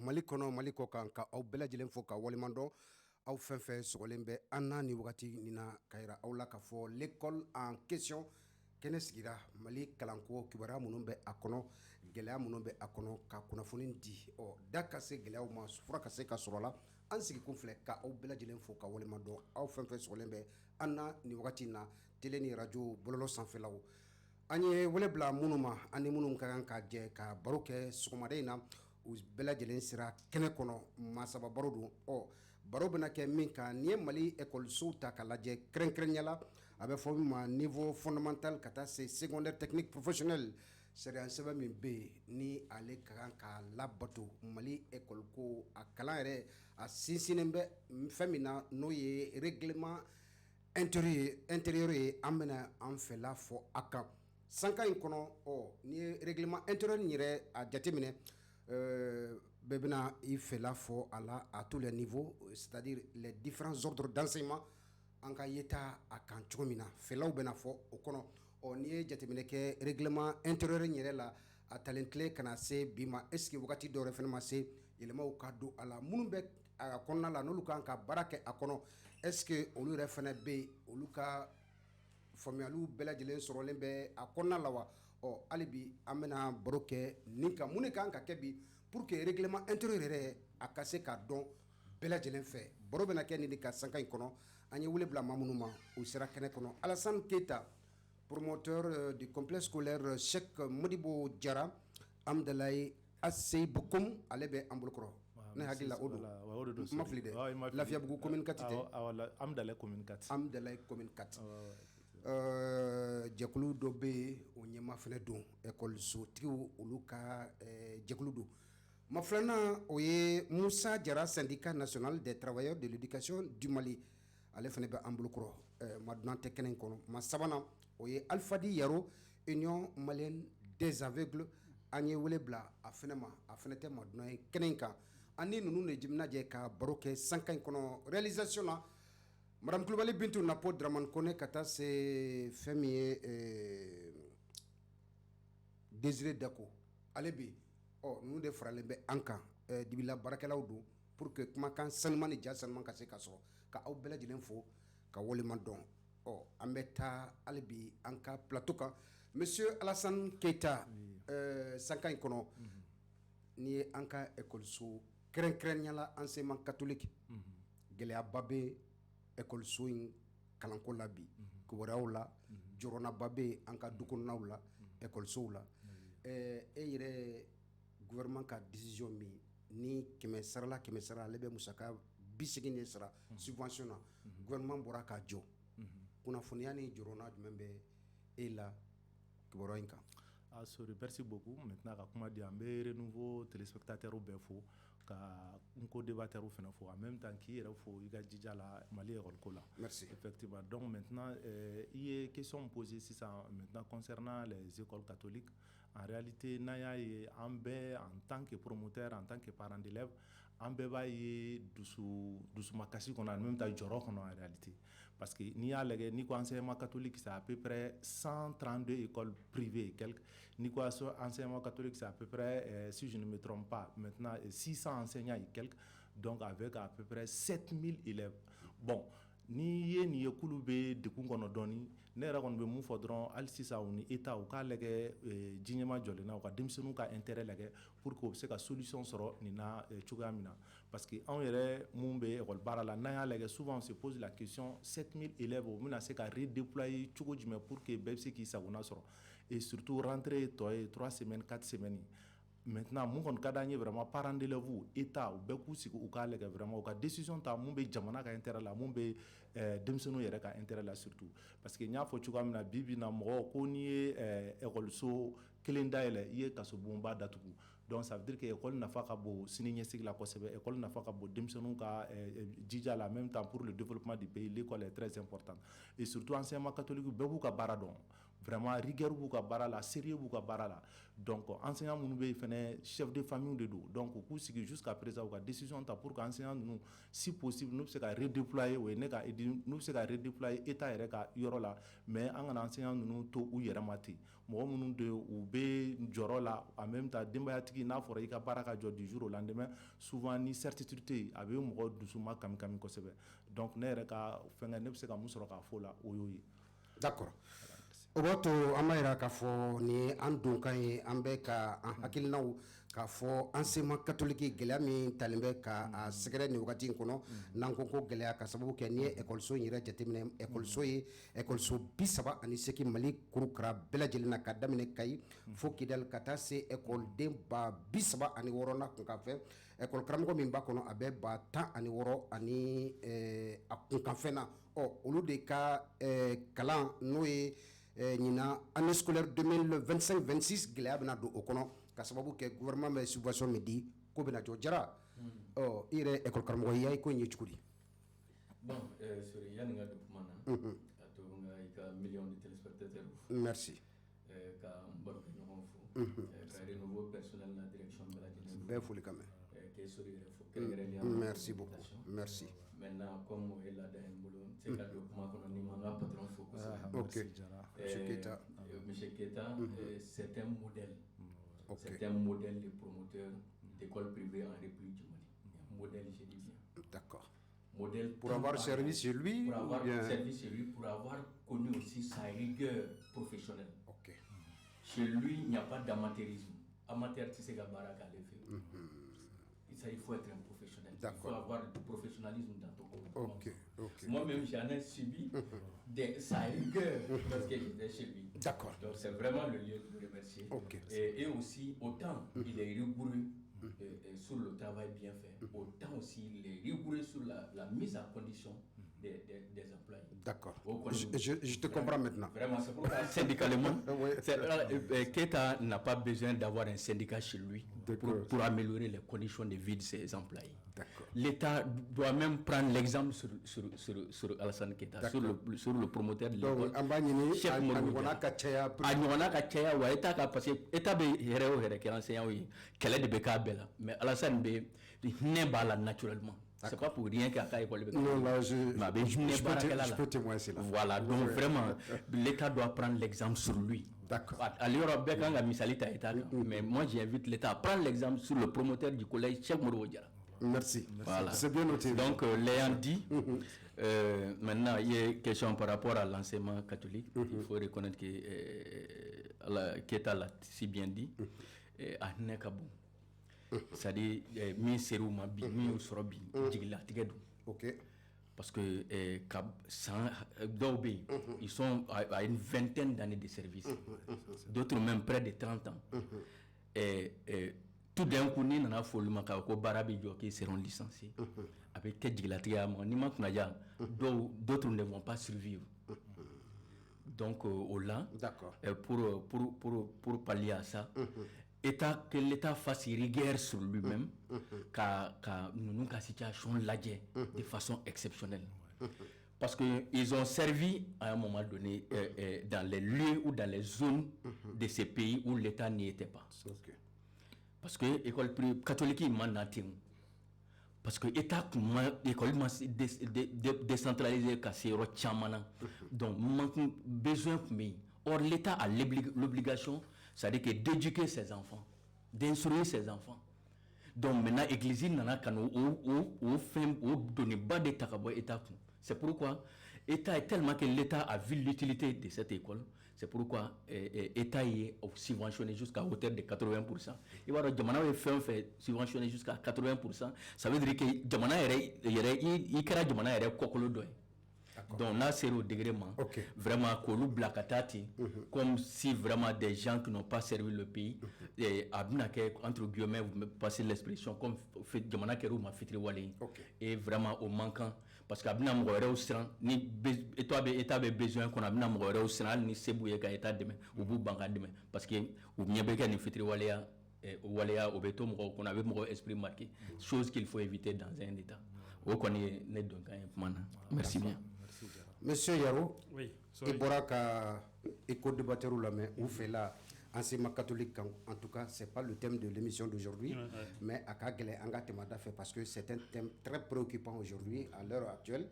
Mali kɔnɔ Mali kɔ kan ka aw bɛɛ lajɛlen fo ka waleɲuman dɔn aw fɛn fɛn sɔgɔlen bɛ an na ni wagati nin na ka yira aw la ka fɔ l'école en question kɛnɛ sigira Mali kalanko kibaruya minnu bɛ a kɔnɔ gɛlɛya minnu bɛ a kɔnɔ ka kunnafoni di da ka se gɛlɛyaw ma fura ka se ka sɔrɔ la an sigikun filɛ ka aw bɛɛ lajɛlen fo ka waleɲuman dɔn aw fɛn fɛn sɔgɔlen bɛ an na ni wagati na télé ni radio bɔlɔlɔ sanfɛlaw an ye wele bila minnu ma ani minnu ka kan ka jɛ ka baro kɛ sɔgɔmada in na u bɛɛ lajɛlen sera kɛnɛ kɔnɔ masaba baro don baro bɛna kɛ min kan ni ye Mali écolesow ta ka lajɛ kɛrɛnkɛrɛnya la a bɛ fɔ min ma niveau fondamental ka taa se secondaire technique professionnel sariya sɛbɛn min bɛ yen ni ale ka kan ka labato Mali école ko a kalan yɛrɛ a sinsinnen bɛ fɛn min na n'o ye règlement intérieur ye an bɛna an fɛla fɔ a kan sanka in kɔnɔ ni ye règlement intérieur yɛrɛ a jateminɛ bɛɛ bɛna i fɛla fɔ a la à tous les niveaux c'est-à-dire les différents ordres d'enseignement an ka yeta a kan cogo min na fɛlaw bɛna fɔ o kɔnɔ n'i ye jateminɛ kɛ règlement intérieur yɛrɛ la a talen tile kana se bi ma est ce que wagati dɔ yɛrɛ fana ma se yɛlɛmaw ka don a la minnu bɛ a kɔnɔna la n'olu kan ka baara kɛ a kɔnɔ est ce que olu yɛrɛ fana bɛ yen olu ka faamuyaliw bɛɛ lajɛlen sɔrɔlen bɛ a kɔnɔna la wa hali bi an bɛna baro kɛ nin kan mun de kan ka kɛ bi pour que règlement intérieur yɛrɛ a ka se ka dɔn bɛɛ lajɛlen fɛ baro bɛna kɛ nin de ka sanka in kɔnɔ an ye wele bila maa minnu ma u sera kɛnɛ kɔnɔ Alassane Keita promoteur du complexe scolaire Cheikh Modibo Diarra Amdalaye Asseyibukum ale bɛ an bolokɔrɔ ne hakili la o don ma fili dɛ Lafiyabugu commune 4 tɛ Amdalaye commune 4 Amdalaye commune 4 jɛkulu dɔ bɛ yen o ɲɛma fana don écolesotigiw olu ka jɛkulu don ma filanan o ye Musa Jara syndicat national des travailleurs de l'éducation du Mali ale fana bɛ an bolokɔrɔ ma dunan tɛ kɛnɛ in kɔnɔ ma sabanan o ye Alfadi Yaro Union malienne des aveugles an ye wele bila a fana ma a fana tɛ ma dunan ye kɛnɛ in kan ani ninnu de jimina jɛ ka baro kɛ sanka in kɔnɔ réalisation na Madame Kulibali Bintu Napo Dramane Kone ka taa se fɛn min ye Désiré Dako ale bɛ ninnu de faralen bɛ an kan dibila baarakɛlaw don pour que kumakan sanuman ni ja sanuman ka se ka sɔrɔ ka aw bɛɛ lajɛlen fo ka waleɲuman dɔn an bɛ taa hali bi an ka plateau kan Monsieur Alassane Keita sanka in kɔnɔ ni ye an ka écoleso kɛrɛnkɛrɛnya la enseignement catholique gɛlɛyaba bɛ écoleso in kalanko la bi kibaruyaw la jɔrɔnaba bɛ an ka du kɔnɔnaw la écolesow la e yɛrɛ gouvernement ka décision min ni kɛmɛ sara ale bɛ musaka 80 de sara subvention na gouvernement bɔra ka jɔ kunnafoniya ni jɔrɔna jumɛn bɛ e la kibaruya in kan sorry, merci beaucoup. Maintenant, ka kuma di an bɛ renouveau téléspectateurs bɛɛ fo ka n co-débatteur fana fo en même temps k'i yɛrɛ fo i ka jija la Mali école ko la. Merci. Effectivement. Donc maintenant, il y a question posée sisan maintenant concernant les écoles catholiques. En réalité, n'an y'a ye an bɛɛ en tant que promoteur, en tant que parent d'élève, an bɛɛ b'a ye dusumakasi kɔnɔ en même temps jɔrɔ kɔnɔ en réalité. Parce que n'i y'a lajɛ n'i ko enseignement catholique c'est à peu près 132 écoles privées et quelques. N'i ko enseignement catholique c'est à peu près, si je ne me trompe pas, maintenant 600 enseignants et quelques, donc avec à peu près 7000 élèves. Bon, ni ye nin ye kulu bɛ dekun kɔnɔ dɔɔni ne yɛrɛ kɔni bɛ mun fɔ dɔrɔn hali sisan u ni État u k'a lajɛ diɲɛma jɔlen na u ka denmisɛnninw ka intérêt lajɛ pour que u bɛ se ka solution sɔrɔ nin na cogoya min na parce que anw yɛrɛ mun bɛ école baara la n'an y'a lajɛ souvent on se pose la question 7000 élèves u bɛna se ka redéployer cogo jumɛn pour que bɛɛ bɛ se k'i sagona sɔrɔ et surtout rentrée tɔ ye 3 semaines 4 semaines. Maintenant mun kɔni ka d'an ye vraiment parents d'élèves État u bɛɛ k'u sigi u k'a lajɛ vraiment u ka décision ta mun bɛ jamana ka intérêt la mun bɛ denmisɛnninw yɛrɛ ka intérêt la surtout parce que n y'a fɔ cogoya min na bi bi in na mɔgɔ ko n'i ye écoleso kelen dayɛlɛ i ye kasobonba datugu donc ça veut dire que école nafa ka bon sini ɲɛsigi la kosɛbɛ école nafa ka bon denmisɛnninw ka jija la en même temps pour le développement du pays l'école est très importante et surtout enseignement catholique bɛɛ b'u ka baara dɔn vraiment rigueur b'u ka baara la sérieux b'u ka baara la donc enseignant minnu bɛ yen fɛnɛ chef de famille de don donc u k'u sigi jusqu'à présent u ka décision ta pour que enseignant ninnu si possible n'u bɛ se ka redéployer o ye ne ka n'u bɛ se ka redéployer état yɛrɛ ka yɔrɔ la mais an kana enseignant ninnu to u yɛrɛ ma ten mɔgɔ minnu de u bɛ jɔrɔ la en même temps denbayatigi n'a fɔra i ka baara ka jɔ du jour au lendemain souvent ni certitude tɛ yen a bɛ mɔgɔ dusu ma kami kami kosɛbɛ donc ne yɛrɛ ka fɛnkɛ ne bɛ se ka mun sɔrɔ k'a fɔ o la o y'o ye. D'accord. O b'a to an b'a yira k'a fɔ ni an donkan ye an bɛ ka an hakilinaw k'a fɔ enseignement catholique gɛlɛya min talen bɛ ka a sɛgɛrɛ nin wagati in kɔnɔ n'an ko ko gɛlɛya ka sababu kɛ n'i ye ekɔliso in yɛrɛ jateminɛ ekɔliso ye ekɔliso 38 Mali kurukara bɛɛ lajɛlen na ka daminɛ Kayi fo Kidali ka taa se ekɔliden 36,nan kunkanfɛ ekɔli karamɔgɔ min b'a kɔnɔ a bɛ 16 ani a kunkanfɛn na olu de ka kalan n'o ye ɲina année scolaire 2025-26 gɛlɛya bɛna don o kɔnɔ ka sababu kɛ gouvernement bɛ subvention min di ko bɛna jɔ Jara i yɛrɛ ekɔli karamɔgɔ y'a ye ko in ye cogo di? Bon, sori yanni ka don kuma na a to n ka i ka million de téléspectateurs fo merci ka n barokɛ ɲɔgɔn fo ka renouveau personnel na direction bɛɛ lajɛlen bɛɛ foli ka mɛn k'e sori yɛrɛ fo kɛrɛnkɛrɛnnenya merci beaucoup merci maintenant comme o ye laada ye n bolo n tɛ se ka don kuma kɔnɔ ni ma n ka patron fo kosɛbɛ ok monsieur Keita monsieur Keita c'est un modèle c'est un modèle de promoteur d'école privée en République du Mali un modèle je dis bien d'accord modèle pour avoir servi chez lui pour avoir bien... servi chez lui pour avoir connu aussi sa rigueur professionnelle ok chez lui il n'y a pas d'amateurisme amateur tu sais que baara k'ale fɛ il faut être un professionnel il faut avoir du professionnalisme dans ton comportement moi-même j'en ai subi sa rigueur lorsque j'étais chez lui d'accord donc c'est vraiment le lieu de le remercier et aussi autant il est rigoureux sur le travail bien fait autant aussi il est rigoureux sur la mise en condition des employés. D'accord. Je te comprends maintenant. Vraiment, c'est pourquoi syndicalement, Keita n'a pas besoin d'avoir un syndicat chez lui pour améliorer les conditions de vie de ses employés. L'État doit même prendre l'exemple sur Alassane Keita, sur le promoteur de l'école. Chef Morobodia. A ɲɔgɔnna ka caya wa État ka parce que État bɛ hɛrɛ o hɛrɛ kɛ enseignant ye kɛlɛ de bɛ k'a bɛɛ la mais Alassane bɛ hinɛ b'a la naturellement. C'est pas pour rien qu'à l'école. Non, là, je peux témoigner cela. Voilà, donc vraiment, l'État doit prendre l'exemple sur lui. D'accord. Mais moi, j'invite l'État à prendre l'exemple sur le promoteur du collège, Cheikh Morobodia. Merci. Voilà. C'est bien noté. Donc, l'ayant dit, maintenant, il y a une question par rapport à l'enseignement catholique. Il faut reconnaître que Keita l'a si bien dit. À Nekabou. C'est-à-dire min ser'u ma bi min y'u sɔrɔ bi jigilatigɛ don parce que dɔw bɛ yen ils sont à une vingtaine d'années de service d'autres même près de 30 ans tout d'un coup n'i nana fɔ olu ma k'a fɔ ko baara bɛ jɔ qu'ils seront licenciés a bɛ kɛ jigilatigɛ ma n'i ma kunnaja d'autres ne vont pas survivre donc au-delà pour pallier à ça que l'État fasse rigueur sur lui-même, nous la situation lajɛ de façon exceptionnelle. Parce qu'ils ont servi à un moment donné dans les lieux ou dans les zones de ces pays où l'État n'y était pas. Parce que l'école catholique est mandatée. Parce que l'État l'école décentralisée donc manque besoin pour lui. Or l'État a l'obligation, c'est-à-dire que d'éduquer ses enfants, d'instruire ses enfants. Donc maintenant l'église n'a qu'à nous donner bas de takabo État. C'est pourquoi l'État est tellement que l'État a vu l'utilité de cette école. C'est pourquoi l'État est subventionné jusqu'à hauteur de 80%. Il va dire fait subventionné jusqu'à 80%. Ça veut dire que Jamana est donc là c'est au degré vraiment qu'on blacatati comme si vraiment des gens qui n'ont pas servi le pays entre guillemets vous passez l'expression comme Jamana Keru ma fitri wali et vraiment au manquant parce que abina mɔgɔ au siran ni État bɛ besoin qu'on abina mɔgɔ au siran ni sebu ye ka État dɛmɛ u b'u ban ka dɛmɛ parce que u ɲɛ bɛ kɛ ni fitri waleya o bɛ to mɔgɔ kɔnɔ a bɛ mɔgɔ esprit marqué chose qu'il faut éviter dans un État o kɔni ye ne donkan ye kuma na merci bien. Monsieur Yaro, oui, i bɔra ka éco-débatteur la main, ou fait là, enseignement catholique, en tout cas, c'est pas le thème de l'émission d'aujourd'hui, mais à Kagele Angatemada fait parce que c'est un thème très préoccupant aujourd'hui, à l'heure actuelle.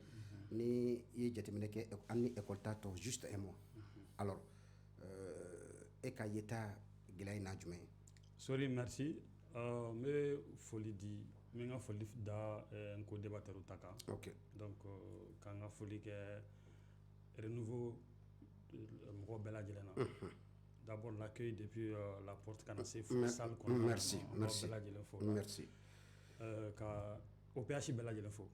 Ni Yetimeneke, Anni Ekoltato, juste un mot. Alors, Ekayeta Gilaïna Djumé. Sorry, merci. Mais folie dit, mais nga folie da un co-débatteur au Taka. Ok. Donc, quand nga folie que renouveau Mbela Djelena. D'abord l'accueil depuis la porte Kanassé, salle qu'on a. Merci, merci. Merci. Au PHI Bela Djelenfo.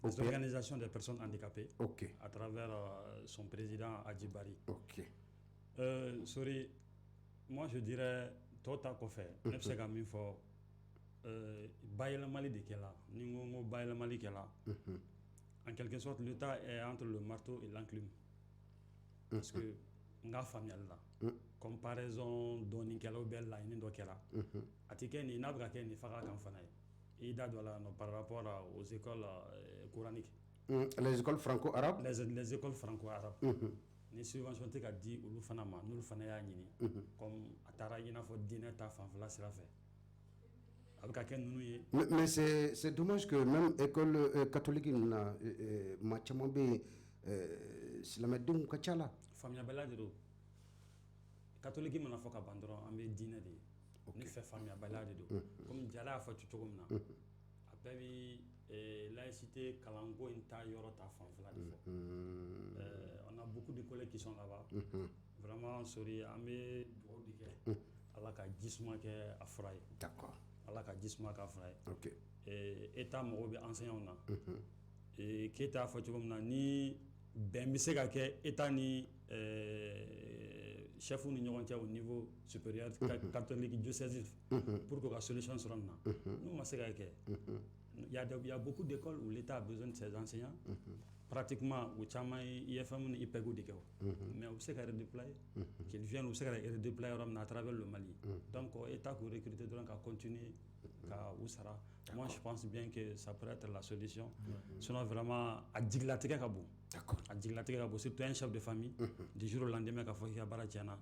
Les organisations des personnes handicapées. Ok. À travers son président Adjibari. Ok. Sorry, moi je dirais Tota Kofé. Ne sais pas min fo Bayel Mali de Kela. Ningo Bayel Mali Kela. En quelque sorte, l'État est entre le marteau et l'enclume. Parce que nga familial là. Comparaison doni kela ou belle là ni do kela. Atike ni nabra ke ni fara kan fana. Et da dola no par rapport aux écoles coraniques. Les écoles franco-arabes. Les écoles franco-arabes. Ni subvention te ka di ulu fana ma nulu fana ya nyini. Comme atara ina fo dîner ta fan fla sera fait. Mais c'est dommage que même école catholique na machambe silamadum kachala. Famille bela de do. Catholique mana fo ka bandoro ambe dîner de. Ni fait famille bela de do. Comme jala fa tu togomna. Après laïcité kalango inta yoro ta fan fla de fo. On a beaucoup de collègues qui sont là-bas. Vraiment sorry ambe do dike. Allah ka jisma ke afray. D'accord. Allah ka jisma ka afray. OK. État mo be enseignant na. Et keta fa togomna ni ben bi se ka ke état ni chef ni ɲɔgɔn cɛ au niveau supérieur catholique diocèse pour que la solution soit là. Nous ma se ka kɛ. Il y a beaucoup d'écoles où l'État a besoin de ses enseignants. Pratiquement au chama IFM ni IPEGO de kɛ. Mais on sait qu'à redéployer qu'ils viennent on sait qu'à redéployer à travers le Mali. Donc l'État pour recruter donc à continuer à Oussara. Moi je pense bien que ça pourrait être la solution. Sinon vraiment à diglater ka bon. D'accord. À diglater ka bon surtout un chef de famille du jour au lendemain ka foki ka baratiana.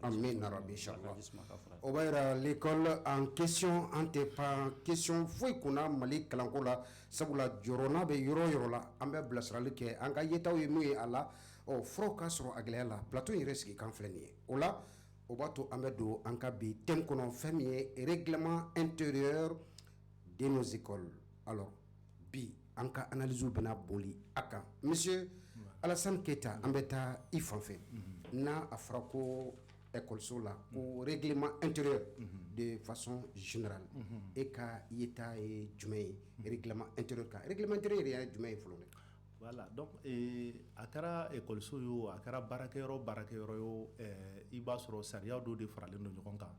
Amin Arabi Inch'Allah. Obaira l'école en question ante pas question foi kuna Mali kalanko la sabula jorona be yoro la ambe blasrali ke anga yetaw yemu ala o froka soro aglela la plateau yi reski kan fleni ola obato amedo anka bi tem kono famille règlement intérieur de nos écoles. Alors bi anka analyse bena boli aka monsieur Alassane Keita ambeta ifanfe na afrako école sola au règlement intérieur de façon générale et ka yeta et jumé règlement intérieur est jumé folone. Voilà, donc akara école so yo akara barakero yo iba soro sariya do de faralen do ɲɔgɔn kan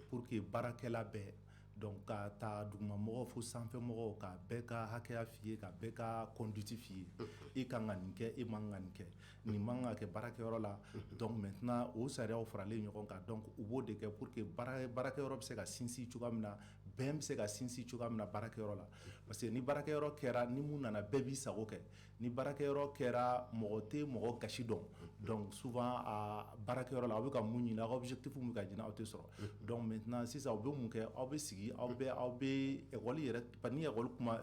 pour que barakɛla bɛɛ donc ka ta duguma mɔgɔ fo sanfɛ mɔgɔ ka bɛɛ ka hakɛya f'i ye ka bɛɛ ka conduite f'i ye i kan ka nin kɛ i man ka nin kɛ nin man ka kɛ baarakɛyɔrɔ la donc maintenant o sariyaw faralen ɲɔgɔn kan donc u b'o de kɛ pour que baarakɛyɔrɔ bɛ se ka sinsin cogoya min na bɛn bɛ se ka sinsin cogoya min na baarakɛyɔrɔ la parce que ni baarakɛyɔrɔ kɛra ni mun nana bɛɛ b'i sago kɛ ni baarakɛyɔrɔ kɛra mɔgɔ tɛ mɔgɔ gasi dɔn donc souvent a baarakɛyɔrɔ la aw bɛ ka mun ɲini aw ka objectif mun bɛ ka ɲini aw tɛ sɔrɔ donc maintenant sisan aw bɛ mun kɛ aw bɛ sigi aw bɛ école yɛrɛ ni école kuma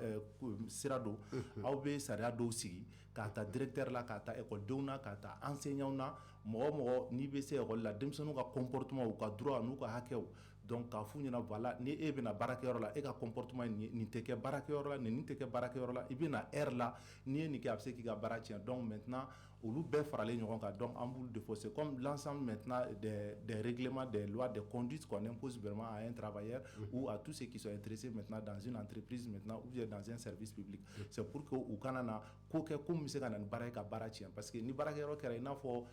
sira don aw bɛ sariya dɔw sigi k'a ta directeur la k'a ta écoledenw na k'a ta enseignant na mɔgɔ n'i bɛ se école la denmisɛnninw ka comportement u ka droit n'u ka hakɛw donc k'a f'u ɲɛna voilà ni e bɛna baarakɛyɔrɔ la e ka comportement nin tɛ kɛ baarakɛyɔrɔ la nin tɛ kɛ baarakɛyɔrɔ la i bɛna heure la n'i ye nin kɛ a bɛ se k'i ka baara tiɲɛ donc maintenant olu bɛɛ faralen ɲɔgɔn kan donc an b'olu de fɔ c'est comme l'ensemble maintenant des règlements des lois des conduites qu'on impose vraiment à un travailleur ou à tous ceux qui sont intéressés maintenant dans une entreprise maintenant ou bien dans un service public c'est pour que u kana na ko kɛ ko min bɛ se ka na ni baara ye ka baara tiɲɛ parce que ni baarakɛyɔrɔ kɛra i n'a fɔ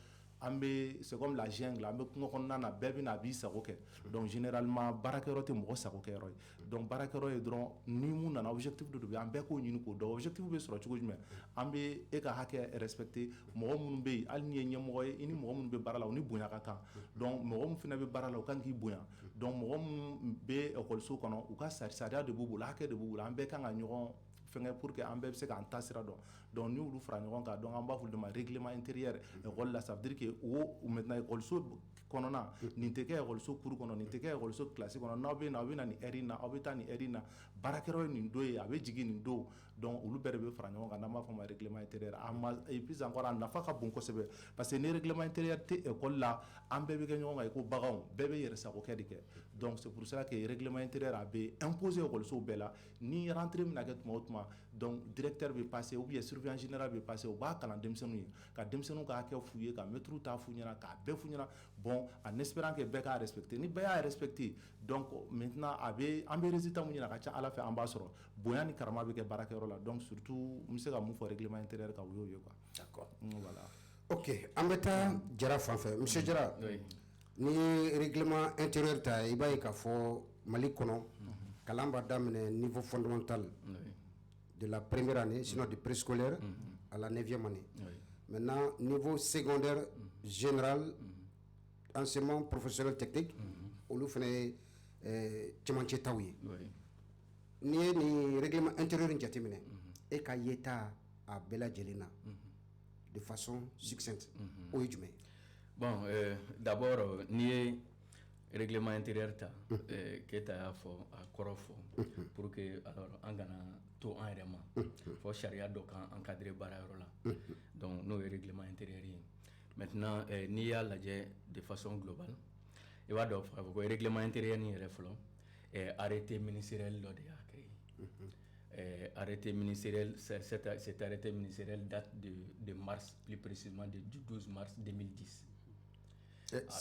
c'est comme la jungle an bɛ kungo kɔnɔna na bɛɛ bɛna a b'i sago kɛ donc généralement baarakɛyɔrɔ tɛ mɔgɔ sago kɛyɔrɔ ye donc baarakɛyɔrɔ ye dɔrɔn ni mun nana objectif dɔ de bɛ an bɛɛ k'o ɲini k'o dɔn objectif bɛ sɔrɔ cogo jumɛn an bɛ e ka hakɛ respecter mɔgɔ minnu bɛ yen hali ni ye ɲɛmɔgɔ ye i ni mɔgɔ minnu bɛ baara la u ni bonya ka kan donc mɔgɔ min fana bɛ baara la u kan k'i bonya donc mɔgɔ minnu bɛ ekɔliso kɔnɔ u ka sariya de b'u bolo hakɛ de b'u bolo an bɛɛ kan ka ɲɔgɔn fɛngɛ pour que an bɛɛ bɛ se k'an ta sira dɔn donc ni olu fara ɲɔgɔn kan donc an b'a fɔ olu de ma règlement intérieur école la ça veut dire que o maintenant école kɔnɔna nin tɛ kɛ école cours kɔnɔ nin tɛ kɛ école classe kɔnɔ n'aw bɛ na aw bɛ na nin heure in na aw bɛ taa nin heure in na baarakɛyɔrɔ ye nin don ye a bɛ jigin nin don donc olu bɛɛ de bɛ fara ɲɔgɔn kan n'an b'a fɔ o ma règlement intérieur et puis encore a nafa ka bon kosɛbɛ parce que ni règlement intérieur tɛ école la an bɛɛ bɛ kɛ ɲɔgɔn kan i ko baganw bɛɛ bɛ yɛrɛ sagokɛ de kɛ donc c'est pour ça que règlement intérieur a bɛ imposer école bɛɛ la ni rentrée bɛna kɛ tuma o tuma donc directeur bɛ passer ou bien surveillant général bɛ passer u b'a kalan denmisɛnninw ye ka denmisɛnninw ka hakɛ f'u ye ka maitre ta f'u ɲɛna k'a bɛɛ f'u ɲɛna bon en espérant que bɛɛ k'a respecter ni bɛɛ y'a respecter donc maintenant a bɛ an bɛ résultat mun ɲini a ka ca ala fɛ an b'a sɔrɔ bonya ni karama bɛ kɛ baarakɛyɔrɔ la donc surtout n bɛ se ka mun fɔ règlement intérieur kan o y'o ye quoi d'accord voilà ok an bɛ taa Jara fan fɛ monsieur Jara ni ye règlement intérieur ta i b'a ye k'a fɔ Mali kɔnɔ kalan b'a daminɛ niveau fondamental de la première année sinon de préscolaire à la 9e année maintenant niveau secondaire général enseignement professionnel technique olu fana ye cɛmancɛ taw ye n'i ye nin règlement intérieur in jateminɛ e ka yeta a bɛɛ lajɛlen na de façon succincte o ye jumɛn ye bon d'abord n'i ye règlement intérieur ta Keyita y'a fɔ a kɔrɔ fɔ pour que alors an kana to an yɛrɛ ma fɔ sariya dɔ kan encadrer baarayɔrɔ la donc n'o ye règlement intérieur ye maintenant n'i y'a lajɛ de façon globale i b'a dɔn k'a fɔ ko règlement intérieur nin yɛrɛ fɔlɔ arrêté ministériel dɔ de y'a créé arrêté ministériel cet arrêté ministériel date de mars plus précisément du 12 mars 2010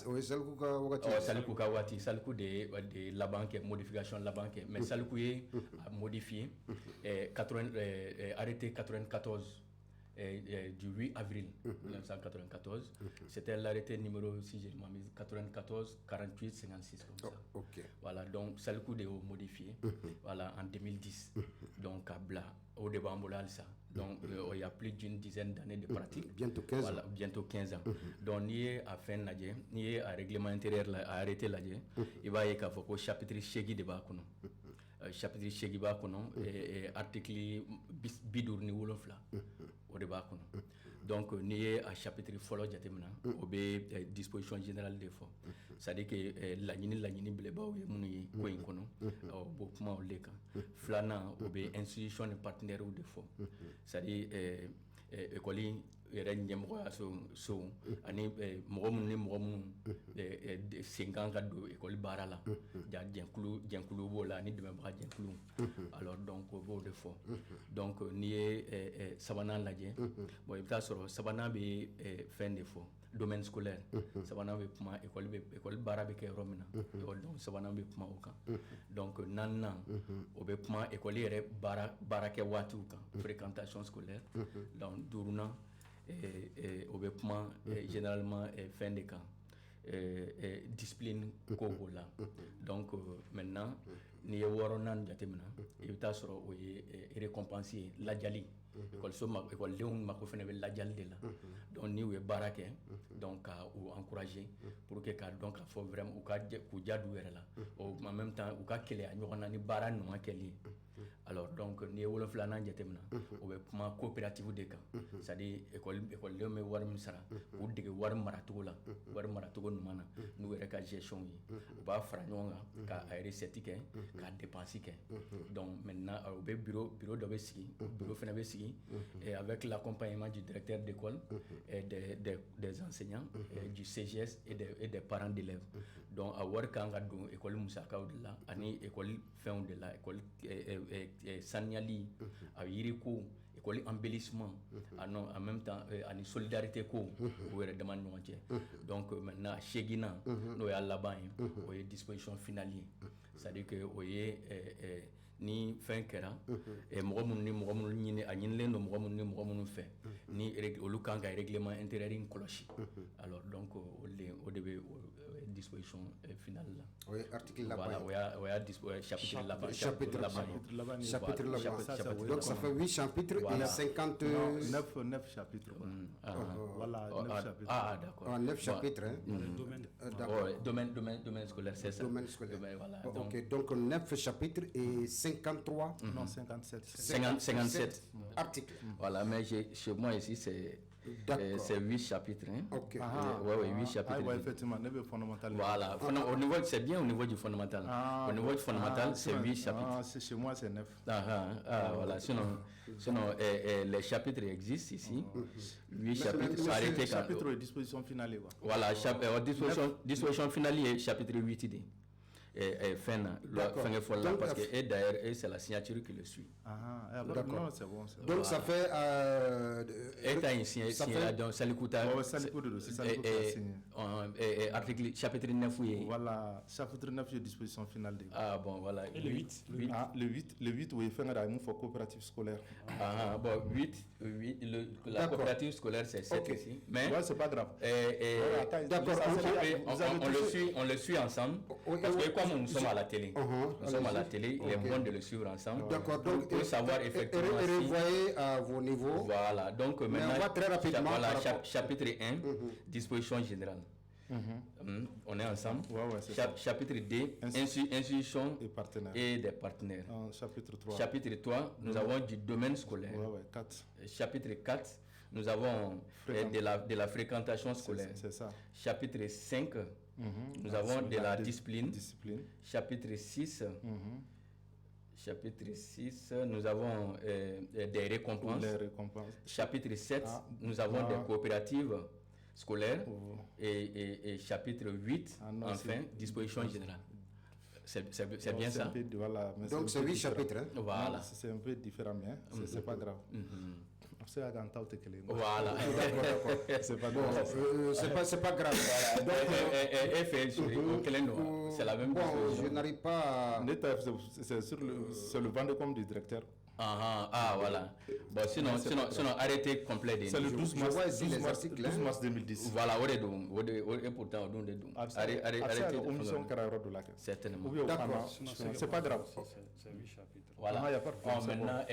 o ye Saliku ka wagati Saliku ka waati Saliku de laban kɛ modification laban kɛ mais Saliku ye a modifié arrêté 94 du 8 avril 1994 c'était l'arrêté numéro si je ne m'abuse 94 48 56 comme ça okay. Voilà donc Saliku de y'o modifié voilà en 2010 donc à Bla au débat ça donc il y a plus d'une dizaine d'années de pratique bientôt 15 voilà, ans bientôt 15 ans donc n'i ye a fɛn lajɛ n'i ye a règlement intérieur a arrêté lajɛ i b'a ye k'a fɔ ko chapitre 8 de b'a kɔnɔ chapitre 8 b'a kɔnɔ article 57 o de b'a kɔnɔ donc n'i ye a chapitre fɔlɔ jateminɛ o bɛ disposition générale de fɔ c'est à dire que laɲini belebaaw ye minnu ye ko in kɔnɔ b'o kuma olu de kan filanan o bɛ institution ni partenaires de fɔ c'est à dire école yɛrɛ ɲɛmɔgɔya so ani mɔgɔ minnu ni mɔgɔ minnu sen kan ka don école baara la jɛnkulu b'o la ani dɛmɛbaga jɛnkulu alors donc o b'o de fɔ donc n'i ye sabanan lajɛ bon i bɛ taa sɔrɔ sabanan bɛ fɛn de fɔ domaine scolaire sabanan bɛ kuma école baara bɛ kɛ yɔrɔ min na donc sabanan bɛ kuma o kan donc naaninan o bɛ kuma école yɛrɛ baarakɛ waatiw kan fréquentation scolaire donc duurunan o bɛ kuma généralement fɛn de kan discipline ko b'o la donc maintenant n'i ye wɔɔrɔnan jateminɛ i bɛ taa sɔrɔ o ye récompense ye lajali écoledenw mako fana bɛ lajali de la donc ni u ye baara kɛ donc ka u encourager pour que k'a dɔn k'a fɔ vraiment k'u ja d'u yɛrɛ la en même temps u ka keleya ɲɔgɔn na ni baara ɲuman kɛli ye alors donc n'i ye wolonfilanan jateminɛ o bɛ kuma coopérative de kan c'est à dire écoledenw bɛ wari min sara k'u dege wari maracogo la wari maracogo ɲuman na n'u yɛrɛ ka gestion ye u b'a fara ɲɔgɔn kan k'a recette kɛ k'a dépense kɛ donc maintenant u bɛ bureau dɔ bɛ sigi bureau fana bɛ sigi avec l'accompagnement du directeur d'école des enseignants du CGS et des parents d'élèves donc a wari kan ka don école musakaw de la ani école fɛnw de la école saniyali a yiriko école embellissement en même temps ani solidarité ko o yɛrɛ dama ni ɲɔgɔn cɛ donc maintenant seginna n'o y'a laban ye o ye disposition finale ye c'est à dire que o ye ni fɛn kɛra mɔgɔ minnu ni mɔgɔ minnu ɲini a ɲinilen don mɔgɔ minnu ni mɔgɔ minnu fɛ ni olu kan ka règlement intérieur in kɔlɔsi alors donc o de bɛ disposition finale la o ye article laban voilà o y'a chapitre laban chapitre laban donc ça fait 8 chapitres et 50 9 chapitres voilà 9 chapitres d'accord 9 chapitres domaine scolaire c'est ça domaine scolaire voilà ok donc 9 chapitres et 53 Non, 57. 57 articles. Voilà, mais chez moi ici, c'est 8 chapitres. Hein. Ok. Ouais, 8 chapitres. Ouais, effectivement, le fondamental. Voilà, au niveau, c'est bien au niveau du fondamental. Au niveau du fondamental, c'est 8 chapitres. Chez moi, c'est 9. Voilà, sinon les chapitres existent ici. 8 chapitres sont arrêtés quand... Chapitre de disposition finale. Voilà, disposition finale est chapitre 8 idées. Et fin, parce que d'ailleurs, c'est la signature qui le suit. D'accord. Non, c'est bon. Donc ça fait... article chapitre 9, oui. Voilà, chapitre 9 de disposition finale. Ah bon, voilà. Et le 8 Le 8, oui, il faut coopérative scolaire. Bon, 8 la coopérative scolaire, c'est 7 ici. Mais c'est pas grave. D'accord, on le suit ensemble. Parce que comme nous sommes à la télé, il est bon de le suivre ensemble. D'accord, donc pour savoir effectivement et revoyez à vos niveaux. Voilà, donc maintenant, on va très rapidement. Voilà, chapitre 1, disposition générale. On est ensemble. Chapitre 2, institution et des partenaires. Chapitre 3, nous avons du domaine scolaire. Chapitre 4, nous avons de la fréquentation scolaire. C'est ça. Chapitre 5, nous avons de la discipline. Chapitre 6, nous avons des récompenses. Chapitre 7, nous avons des coopératives scolaires. Et chapitre 8, enfin, disposition générale. C'est bien ça. Donc c'est 8 chapitres. Hein? Voilà. C'est un peu différent, mais c'est pas grave. Voilà. C'est pas grave. C'est pas grave. C'est la même chose. Je n'arrive pas à... C'est le Vendecom du directeur. Voilà. Bon, sinon arrêtez complet. C'est le 12 mars, vois ici les articles, 12 mars 2010. Voilà, et pourtant, arrêtez. Certainement. D'accord, c'est pas grave. C'est 8 chapitres. Voilà. Maintenant,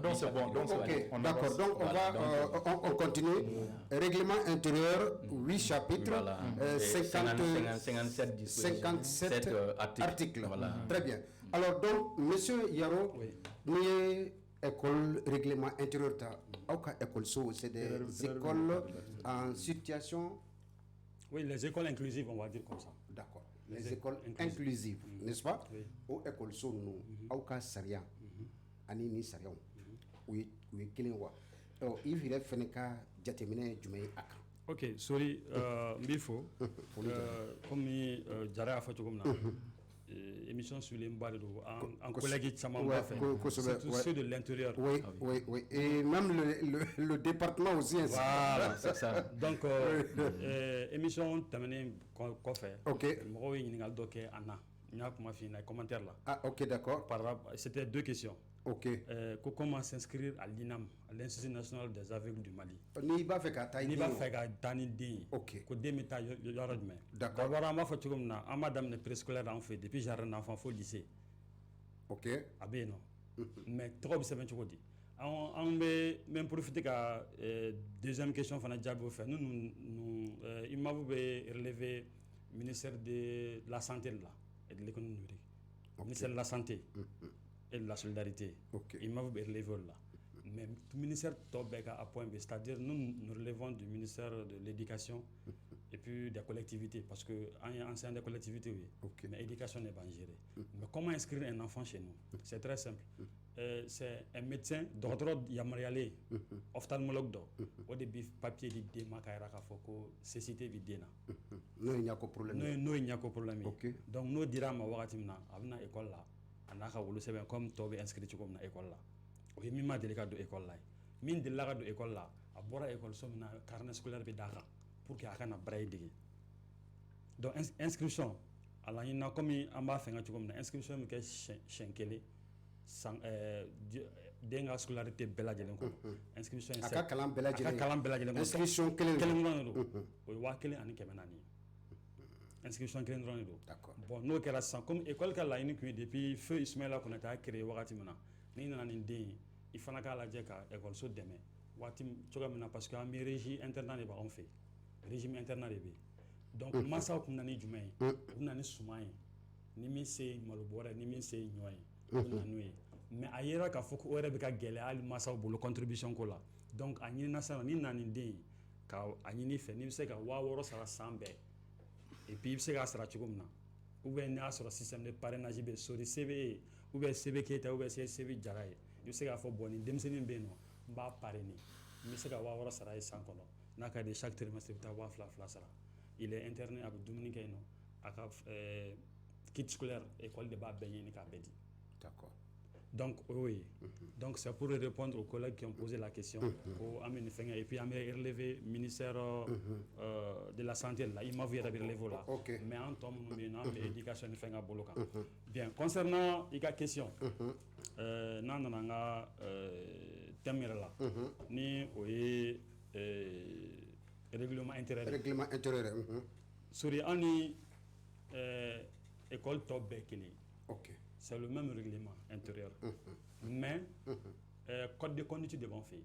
donc c'est bon. D'accord, donc on continue. Règlement intérieur, 8 chapitres, 57 articles. Voilà. Très bien. Alors donc, monsieur Yaro, nous école règlement intérieur, école c'est des écoles en situation... Oui, les écoles inclusives, on va dire comme ça. D'accord. Les écoles inclusives, n'est-ce pas? Aux écoles sont nous, au cas Saria, Anini Sarion, oui, Kilinwa. Alors, il faudrait faire un jatemine Jumei Aka. Ok, sorry, Mbifo, comme Jara a fait comme ça. Émission sur les mbats en collègue surtout ceux de l'intérieur. Oui. Et même le département aussi. Voilà, c'est ça. Donc, émission terminée quoi faire. Ok. Moi, il y a un commentaire là. Ah, ok, d'accord. C'était 2 questions. Ok. Comment s'inscrire à l'INAM, à l'Institut national des aveugles du Mali. Ni ba fait ka taille. Ok. Ko demita yoro djumé. D'accord. D'abord, ma fa ci comme na amadam ne préscolaire en fait depuis jardin d'enfant faut lycée. Ok. Abé non. Mais trop bi seben ci ko di. On be même profiter ka deuxième question fana jabo faire. Nous il m'a relevé ministère de la santé là et de l'économie numérique. Ministère de la santé. Et de la solidarité. Il m'a relevé là. Mais le ministère Tobeka à point B, c'est-à-dire nous relevons du ministère de l'éducation et puis des collectivités, parce que ancien des collectivités, oui, mais l'éducation n'est pas gérée. Mais comment inscrire un enfant chez nous? C'est très simple. C'est un médecin, docteur Yamariale, ophtalmologue, au début, papier de démarquage à Foko, cécité vidéna. Non, il n'y a pas de problème. Non, il n'y a pas de problème. Donc, nous dirons, ma wagatimna, avna école là, anaka wulu seben comme Tobe inscrit comme na école là. Oui, mi ma délicat de école là. Min de la de école là, a bora école som na carnet scolaire be daka pour que akana braille digi. Donc inscription ala ina comme amba fenga comme na inscription mi ke chenkele sans denga scolarité bela jelen ko. Inscription c'est aka kalam bela jelen. Inscription kelen do. O wa kelen ani kemenani. Inscription kelen do. D'accord. Bon, nous kera sans comme école ka la ini depuis feu Ismaïla qu'on a créé wakati mina. Ni nana ni den il fana ka lajɛ ka école so dɛmɛ waati cogoya min na parce que an bɛ régime internat de b'anw fɛ régime internat de bɛ donc mansaw kun na ni jumɛn ye u na ni suman ye ni min se malo bɔrɛ ni min se ɲɔ ye o bɛ na n'o ye mais a yera k'a fɔ ko o yɛrɛ bɛ ka gɛlɛya hali mansaw bolo contribution ko la donc a ɲinina sisan ni nana nin den ye ka a ɲini fɛ n'i bɛ se ka 6000 sara san bɛɛ et puis i bɛ se k'a sara cogo min na ou bien n'a sɔrɔ système de parrainage bɛ sori sebe ye ou bien sebe keyita ou bien sebe jara ye i bɛ se k'a fɔ bon nin denmisɛnnin bɛ yen nɔ n b'a parrainer n bɛ se ka 6000 sara ye san kɔnɔ n'a ka di chaque trimestre i bɛ taa 2000 sara il est interné a bɛ dumuni kɛ yen nɔ a ka kit scolaire école de b'a bɛɛ ɲini k'a bɛɛ di. D'accord. Donc oui, donc c'est pour répondre aux collègues qui ont posé la question. Et puis on a relevé ministère de la santé là, il m'a vu relever là. Mais en tant que l'éducation ne fait pas boloka. Bien, concernant la question, nan nanga thème là, ni oui règlement intérieur. Règlement intérieur. Sur ani école top bekini. OK. C'est le même règlement intérieur. Mais, code de conduite de bon fait.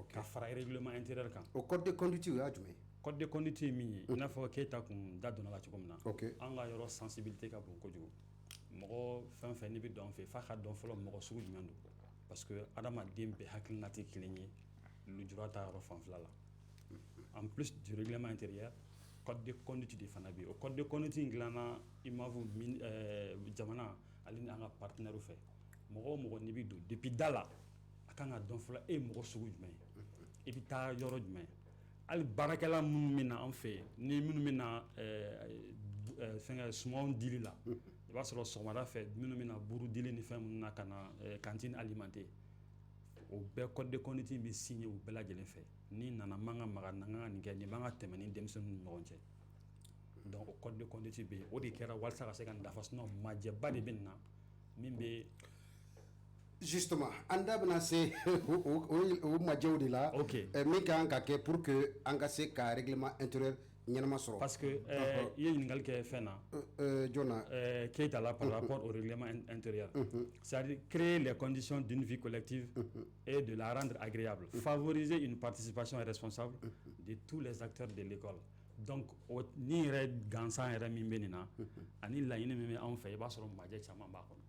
Ka fara règlement intérieur kan. O code de conduite ya jume. Code de conduite mi ina fɔ k'eta kun da donna la cogo min na. OK. An ka yɔrɔ sensibilité ka bon kojugu. Mɔgɔ fɛn fɛn n'i bɛ dɔn fɛ f'a ka dɔn fɔlɔ mɔgɔ sugu jumɛn don. Parce que adamaden bɛɛ hakilina tɛ kelen ye lujura ta yɔrɔ fanfɛla la. En plus du règlement intérieur, code de conduite de fana bɛ yen. O code de conduite in dilanna i m'a fɔ jamana ale ni an ka partenaire fɛ mɔgɔ o mɔgɔ n'i bɛ don depuis da la a kan ka dɔn fɔlɔ e ye mɔgɔ sugu jumɛn ye i bɛ taa yɔrɔ jumɛn hali baarakɛla minnu bɛ na an fɛ yen ni minnu bɛ na fɛnkɛ sumanw dili la i b'a sɔrɔ sɔgɔmada fɛ minnu bɛ na buru dili ni fɛn minnu na ka na cantine alimenter o bɛɛ code de conduite bɛ signé u bɛɛ lajɛlen fɛ ni nana man ka maga na kan ka nin kɛ nin man ka tɛmɛ ni denmisɛnninw ni ɲɔgɔn cɛ. Donc au code de conduite be o de kɛra walasa ka se ka nafa sinon majɛba de bɛ nin na min bɛ justement an da bɛna se o majɛw de la min ka kan ka kɛ pour que an ka se ka règlement intérieur ɲɛnama sɔrɔ parce que i ye ɲininkali kɛ fɛn na jona Keita là par rapport au règlement intérieur c'est-à-dire créer les conditions d'une vie collective et de la rendre agréable favoriser une participation responsable de tous les acteurs de l'école. Donc ni yɛrɛ gansan yɛrɛ min bɛ nin na ani laɲini min bɛ anw fɛ i b'a sɔrɔ majɛ caman b'a kɔnɔ.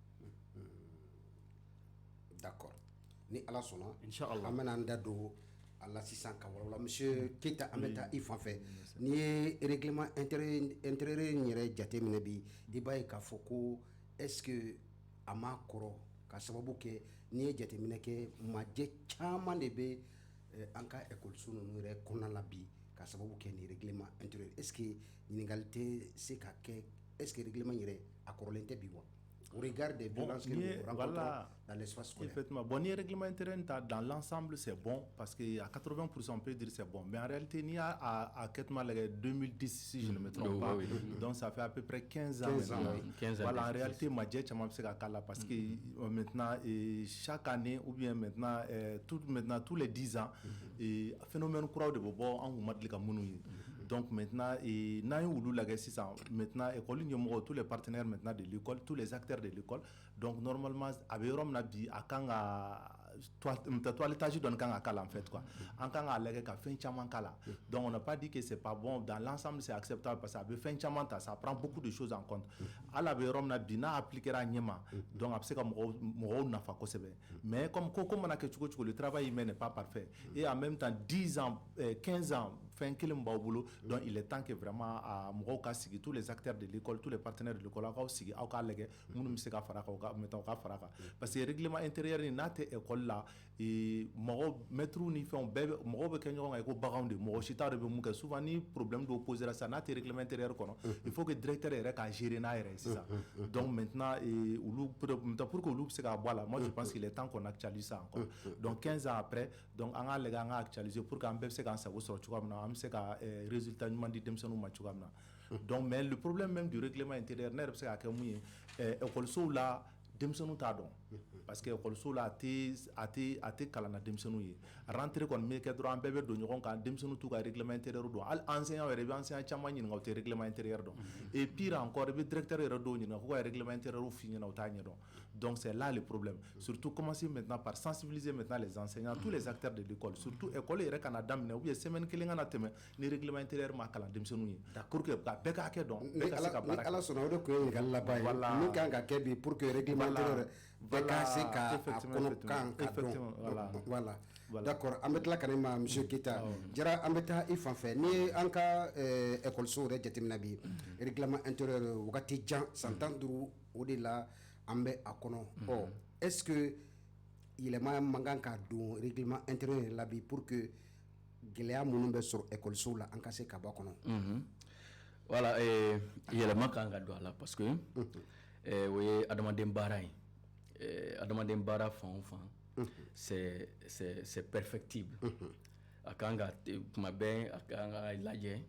D'accord. Ni ala sɔnna Inch'Allah an bɛna an da don a la sisan ka walawala monsieur Keita an bɛ taa i fan fɛ n'i ye règlement intérieur in yɛrɛ jateminɛ bi i b'a ye k'a fɔ ko est-ce que a ma kɔrɔ ka sababu kɛ n'i ye jateminɛ kɛ majɛ caman de bɛ an ka école ninnu yɛrɛ kɔnɔna la bi ka sababu kɛ ni règlement intérieur est-ce que ɲininkali tɛ se ka kɛ est-ce que règlement yɛrɛ a kɔrɔlen tɛ bi wa au regard des violences que nous rencontrons dans l'espace scolaire. Effectivement, bon, le règlement intérieur dans l'ensemble c'est bon parce qu'à 80% on peut dire c'est bon, mais en réalité il y a à 2010 si je ne me trompe pas, donc ça fait à peu près 15 ans. Voilà, en réalité majɛ caman bɛ se ka k'a la parce que maintenant chaque année ou bien maintenant tous les 10 ans phénomène kuraw de bɛ bɔ an kun ma deli ka minnu ye. Donc maintenant, n'an ye olu lajɛ sisan maintenant école ɲɛmɔgɔ tous les partenaires maintenant de l'école, tous les acteurs de l'école, donc normalement a bɛ yɔrɔ min na bi a kan ka toilettage dɔɔni kan ka k'a la en fait quoi. An kan k'a lajɛ ka fɛn caman k'a la. Donc on n'a pas dit que c'est pas bon, dans l'ensemble c'est acceptable parce que a bɛ fɛn caman ta, ça prend beaucoup de choses en compte. Hali a bɛ yɔrɔ min na bi n'a appliquera a ɲɛ ma, donc a bɛ se ka mɔgɔw nafa kosɛbɛ. Mais comme ko mana kɛ cogo cogo le travail humain n'est pas parfait et en même temps 10 ans 15 ans fɛn kelen b'aw bolo donc il est temps que vraiment mɔgɔw ka sigi tous les acteurs de l'école tous les partenaires de l'école aw k'aw sigi aw k'a lajɛ minnu bɛ se ka fara kan u ka fara kan parce que règlement intérieur in n'a tɛ école la mɔgɔw maîtres ni fɛnw bɛɛ mɔgɔw bɛ kɛ ɲɔgɔn kan i ko baganw de mɔgɔ si t'a dɔn bɛ mun kɛ souvent ni problème dɔw posera sisan n'a tɛ règlement intérieur kɔnɔ il faut que directeur yɛrɛ k'a gérer n'a yɛrɛ ye sisan donc maintenant olu pour que olu bɛ se ka bɔ a la moi je pense qu'il est temps qu'on actualise ça encore donc 15 ans après donc an k'a lajɛ an k'a actualiser pour que an bɛɛ bɛ se k'an sago sɔrɔ cogoya min na an bɛ se ka résultat ɲuman di denmisɛnninw ma cogoya min na donc mais le problème même du règlement intérieur ne yɛrɛ bɛ se ka kɛ mun ye école sow la denmisɛnninw t'a dɔn parce que école la a te kalan na denmisɛnninw ye rentrée kɔni bɛ kɛ dɔrɔn an bɛɛ bɛ don ɲɔgɔn kan denmisɛnninw t'u ka règlement intérieur dɔn hali enseignant yɛrɛ i bɛ enseignant caman ɲininka u tɛ règlement intérieur dɔn et pire encore i bɛ directeur yɛrɛ dɔw ɲininka k'u ka règlement intérieur f'i ɲɛna u t'a ɲɛdɔn donc c'est là le problème surtout commencer maintenant par sensibiliser maintenant les enseignants tous les acteurs de l'école surtout école yɛrɛ kana daminɛ ou bien semaine kelen kana tɛmɛ ni règlement intérieur ma kalan denmisɛnninw ye pour que ka bɛɛ ka hakɛ dɔn bɛɛ ka se ka baara kɛ. ni ala sɔnna o de tun ye ɲininkali laban ye min kan ka kɛ bi pour que règlement intérieur bɛɛ ka se ka a kɔnɔ kan ka dɔn voilà d'accord an bɛ tila ka ne ma monsieur Keita Jara an bɛ taa i fan fɛ ni an ka écoleso yɛrɛ jateminɛ bi règlement intérieur wagati jan san 15 o de la an bɛ a kɔnɔ est-ce que yɛlɛma man kan ka don règlement intérieur la bi pour que gɛlɛya minnu bɛ sɔrɔ écoleso la an ka se ka bɔ a kɔnɔ. Voilà, yɛlɛma kan ka don a la parce que o ye adamaden baara ye adamaden baara fan o fan c'est perfectible a kan ka kuma bɛɛ a kan ka lajɛ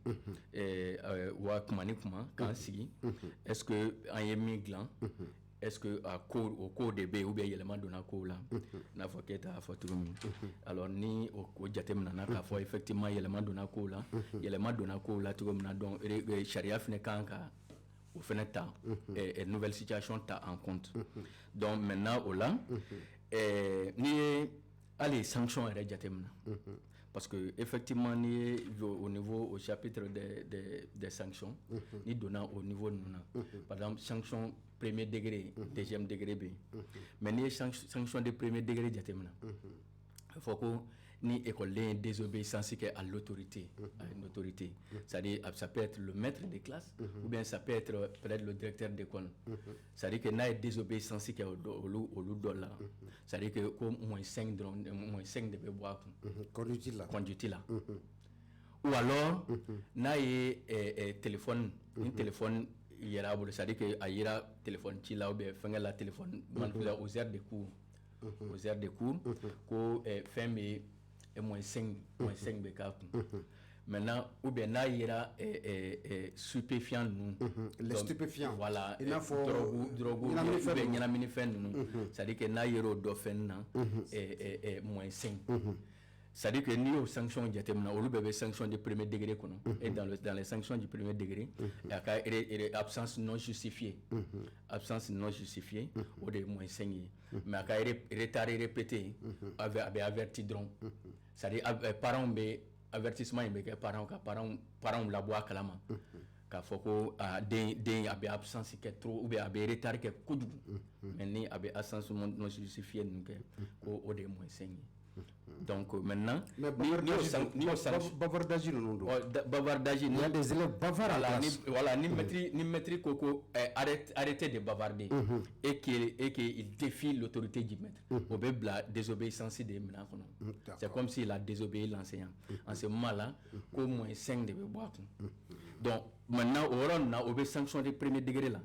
wa kuma ni kuma k'an sigi est-ce que an ye min dilan est-ce que o ko de bɛ yen ou bien yɛlɛma donna kow la n'a fɔ Keita y'a fɔ cogo min alors ni o jateminɛna k'a fɔ effectivement yɛlɛma donna kow la yɛlɛma donna kow la cogo min na donc sariya fana kan ka o fana ta nouvelle situation ta en compte donc maintenant o la n'i ye hali sanction yɛrɛ jateminɛ parce que effectivement ni ye au chapitre des sanctions ni donna au niveau ninnu na par exemple sanction premier degré deuxième degré bɛ yen mais n'i ye sanction de premier degré jateminɛ a fɔ ko ni école est désobéissance à l'autorité, à une autorité. C'est-à-dire, ça peut être le maître de classe ou bien ça peut être peut-être le directeur d'école. C'est-à-dire que n'a désobéissance au loup là. C'est-à-dire que moins 5 de boire conduite là. Ou alors, n'a téléphone, un téléphone c'est-à-dire que a téléphone qui là ou bien fait la téléphone aux heures de cours. Aux heures de cours, qu'on fait moins 5 de cas. Maintenant, ou bien là, il y a stupéfiants. Les stupéfiants. Voilà. Il faut drogue, il y a c'est-à-dire que là, il y a moins 5. C'est-à-dire que nous, aux sanctions, il y a des sanctions de premier degré. Et dans les sanctions du premier degré, il y a absence non justifiée. Absence non justifiée, ou de moins 5. Mais il y a retard répété, avec avertidron. C'est-à-dire que les parents ont avertissement, les parents la boîte à la main. K'a fɔ ko den a bɛ absence kɛ trop ou bien a bɛ retard kɛ kojugu mais ni a bɛ absence non justifiée ninnu kɛ ko o de ye moins 5 ye. Donc maintenant, bavardage bavardage, il y a des élèves bavards à la classe. Voilà, ni maître Coco arrêtez de bavarder et qu'il défie l'autorité du maître. Au béble la désobéissance des menaces. C'est comme s'il a désobéi l'enseignant. En ce moment-là, qu'au moins 5 de boire. Donc maintenant, on a des sanctions de premier degré là.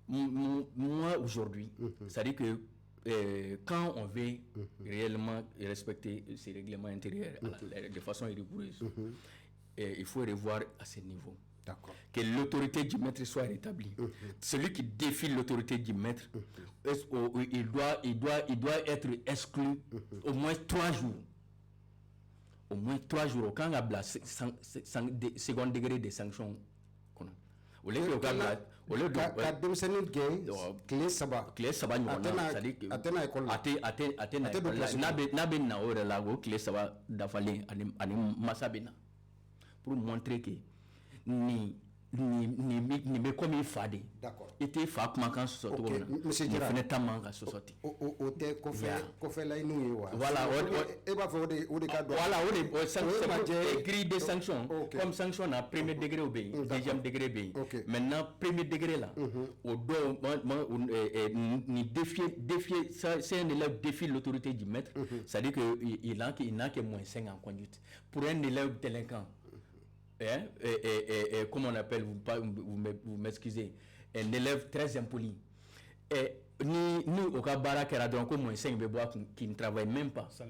Moi aujourd'hui, c'est-à-dire que quand on veut réellement respecter ces règlements intérieurs de façon rigoureuse, il faut revoir à ce niveau. D'accord. Que l'autorité du maître soit rétablie. Celui qui défie l'autorité du maître, il doit être exclu au moins 3 jours. Au moins 3 jours. Quand on a le second degré de sanctions, au lieu de ka denmisɛnnin gɛn tile saba ɲɔgɔn na a tɛna école la a tɛ na école la n'a bɛ na o yɛrɛ la o tile saba dafalen ani masa bɛ na pour montrer que nin bɛ komi i fa de i tɛ fa kumakan sɔsɔ cogo min na nin fana ta man kan sɔsɔ ten o tɛ kɔfɛlaɲiniw ye wa voilà e b'a fɔ o de ka dɔn voilà o de grille de sanction comme sanction na premier degré bɛ yen deuxième degré bɛ yen maintenant premier degré la o dɔw ni défier c'est un élève défie l'autorité du maître c'est-à-dire que il n'a que moins 5 en conduite pour un élève délinquant. Comment on appelle, vous m'excusez, un élève très impoli. Ni au cas barakera donc au moins 5 bébés qui ne travaillent même pas. Ça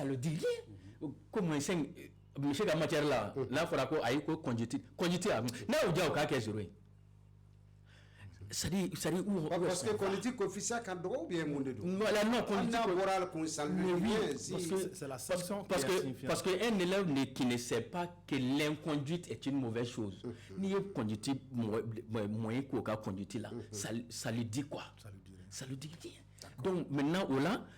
le dit rien. Comme moins 5, monsieur la matière là, là il faudra qu'on aille conduite. N'a au cas qu'est zéro. c'est-à-dire où parce que est-ce qu'on va? politique officielle quand ou bien mon dedans. Voilà, non, politique. Mais oui, parce que c'est la sanction parce qui est signifiante. parce qu'un élève qui ne sait pas que l'inconduite est une mauvaise chose, ni conduite moyen qu'au cas conduite là, ça lui dit quoi? Ça lui dit rien. Donc maintenant,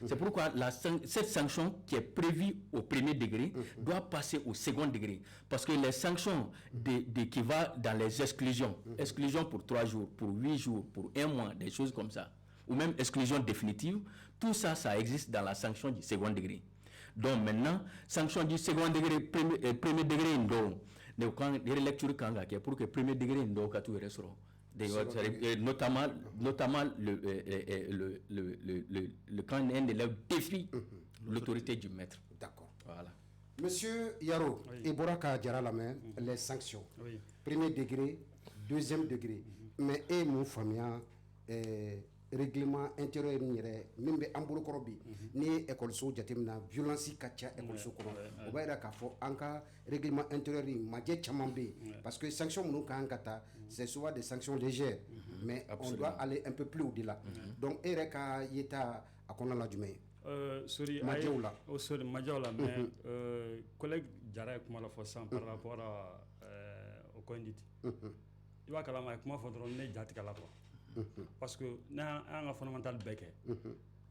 c'est pourquoi cette sanction qui est prévue au premier degré doit passer au second degré. Parce que les sanctions qui vont dans les exclusions pour 3 jours, pour 8 jours, pour 1 mois, des choses comme ça, ou même exclusion définitive, tout ça, ça existe dans la sanction du second degré. Donc maintenant, sanction du second degré, premier degré, quand les lectures pour que premier degré, notamment quand un élève défie l'autorité du maître. D'accord. Voilà. Monsieur Yaro, et Boraka Djara la main, les sanctions. Oui. Premier degré, deuxième degré. Mais et mon famille, règlement intérieur même ambulu korobi ni école so jatemna violence katia école so koro o bayra ka fo anka règlement intérieur madje chamambe parce que sanctions nous kan kata c'est souvent des sanctions légères mais on doit aller un peu plus au-delà donc ereka yeta akona la jumé sorry Madjaoula. Sorry Madjaoula, mais collègue Jara kuma la fo sans par rapport à au condit il va kalama kuma fo dron ne jatika la quoi. Parce que dans un fondamental bec,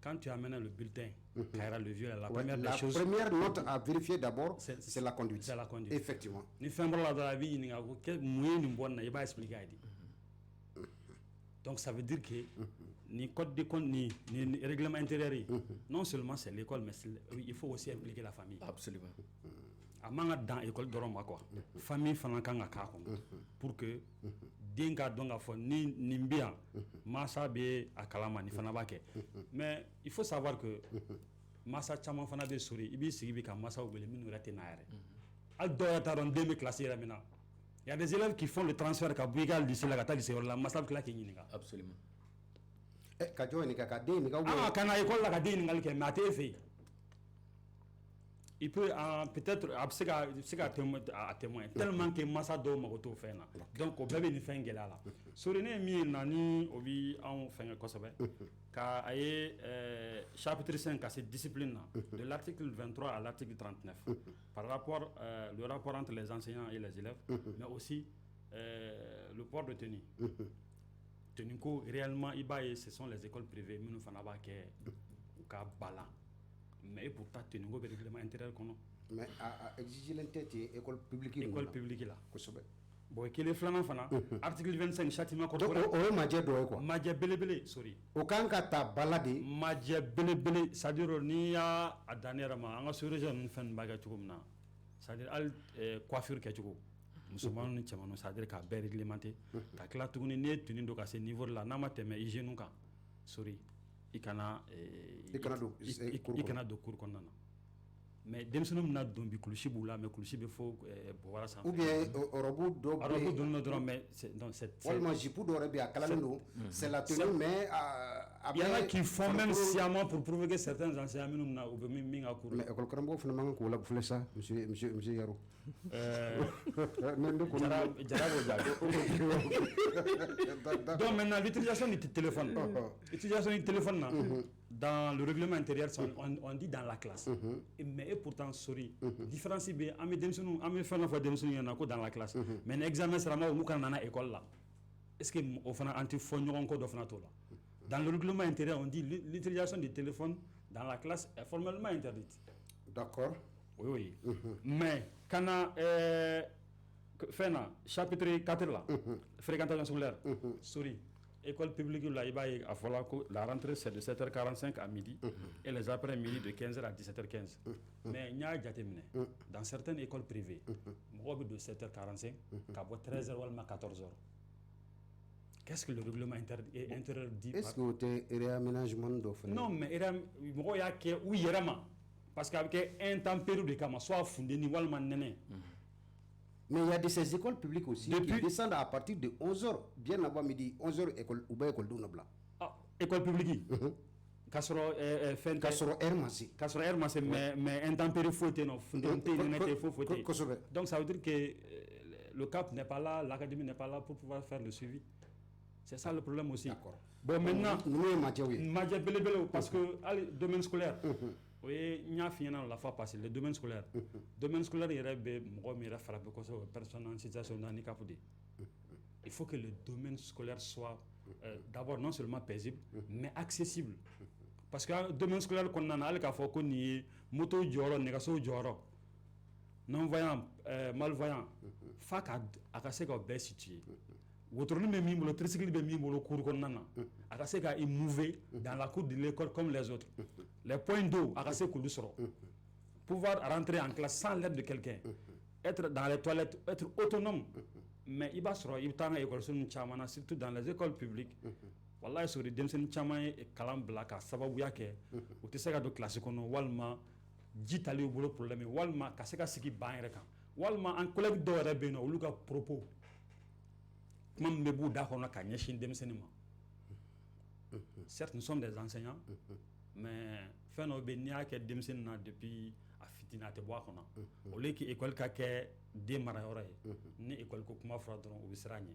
quand tu amènes le bulletin, le vieux, la première des choses. La première note à vérifier d'abord, c'est la conduite. C'est la conduite. Effectivement. Ni fin de la vie, il y a quel moyen de bonne, il va expliquer. Donc ça veut dire que ni code de compte ni règlement intérieur, non seulement c'est l'école, mais il faut aussi impliquer la famille. Absolument. A manga dans l'école de Roma quoi. Famille fanakanga ka pour que denga donga fo ni nimbia massa be akalama ni fana bake. Mais il faut savoir que massa chama fana be sori ibi sigi ka massa obele minu rate na yare. Al doya taron demi classe là maintenant. Il y a des élèves qui font le transfert ka buigal lycée la kata lycée la massa classe ki nyinga. Absolument. Ka jo ni ka de ni ka ah kana école la ka de ni ngal ke mate fait. Il peut peut-être à témoin tellement que massa do magoto fait na donc au bébé ni fait ngela la sorine mi nani obi en fait kosobe ka aye chapitre 5 à cette discipline de l'article 23 à l'article 39 par rapport le rapport entre les enseignants et les élèves mais aussi le port de tenue tenue ko réellement ibaye ce sont les écoles privées nous fanaba ke ka bala mais pourtant tu n'as pas de règlement intérieur mais à exiger l'intérêt école publique là bon qu'il est flanant fana article 25 châtiment corporel o maje do quoi maje belebele sorry o kan ka ta balade maje belebele c'est-à-dire ni ya a dernièrement en sous-région fen baga tukumna c'est-à-dire al coiffure ke tuko musulmanu ni chamano c'est-à-dire ka be réglementé ka kla tuguni ne tuni do ka ce niveau là na mateme hygiène ka sorry ikana do cours kɔnɔna na mais denmisɛnninw bɛna don bi kulusi b'u la mais kulusi bɛ fo bɔbara sanfɛ ou bien robe donn'o dɔrɔn mais c'est walima jupe dɔ yɛrɛ bɛ yen a kalalen don c'est la tenue mais il y en a qui font même sciemment pour prouver que certains enseignants minnu na u bɛ min ka cours mais école karamɔgɔ fana man kan k'o lafilɛ sa monsieur Yaro Jara b'o jaabi donc maintenant l'utilisation du téléphone na dans le règlement intérieur on dit dans la classe mais pourtant sorry différence be am denmisɛnninw am fɛn dɔ fɔ denmisɛnninw ɲɛna ko dans la classe mais examen sera ma mu kana nana école là est-ce que o fana anti fɔ ɲɔgɔn ko dɔ fana t'o la dans le règlement intérieur on dit l'utilisation du téléphone dans la classe est formellement interdite. D'accord. Oui. Mais quand chapitre 4 là, fréquentation scolaire, sorry, école publique là, il va y avoir la rentrée c'est de 7h45 à midi et les après-midi de 15h à 17h15. Mais il y a dans certaines écoles privées, de 7h45 à 13h ou 14h. Qu'est-ce que le règlement intérieur dit? Est-ce que vous avez un réaménagement d'offres? Non, mais oui, parce qu'avec un temps période de Kama, soit fondé ni walman nene. Mais il y a de ces écoles publiques aussi qui descendent à partir de 11h, bien avant midi, 11h, école ou bien école d'Ounabla. Ah, école publique. Kasoro RMAC, mais un temps période fauté, non, fauté. Donc ça veut dire que le CAP n'est pas là, l'académie n'est pas là pour pouvoir faire le suivi. C'est ça le problème aussi. D'accord. Bon, maintenant, nous sommes majeur belebele parce que le domaine scolaire, oui, il y a fini la fois passée, le domaine scolaire. Le domaine scolaire, il y a frappé comme personne en situation de handicap. Il faut que le domaine scolaire soit d'abord non seulement paisible, mais accessible. Parce que le domaine scolaire, qu'on a al kafo ko ni moto joro negaso joro non-voyant malvoyant fa ka akase ka bɛ situé wotoroni bɛ min bolo tricycle bɛ min bolo cours kɔnɔna na a ka se ka mouver dans la cour de l'école comme les autres les points d'eau a ka se k'olu sɔrɔ pouvoir rentrer en classe sans l'aide de quelqu'un être dans les toilettes être autonome mais i b'a sɔrɔ i bɛ taa an ka école ninnu caman na surtout dans les écoles publiques wallahi sori denmisɛnnin caman ye kalan bila ka sababuya kɛ u tɛ se ka don classe kɔnɔ walima ji tali u bolo problème walima ka se ka sigi ban yɛrɛ kan walima an collègue dɔw yɛrɛ bɛ yen nɔ olu ka propos kuma min bɛ b'u da kɔnɔ ka ɲɛsin denmisɛnnin ma certes nous sommes des enseignants mais fɛn dɔ bɛ yen n'i y'a kɛ denmisɛnnin na depuis a fitinin a tɛ bɔ a kɔnɔ au lieu que école ka kɛ den marayɔrɔ ye ni école ko kuma fɔra dɔrɔn u bɛ siran a ɲɛ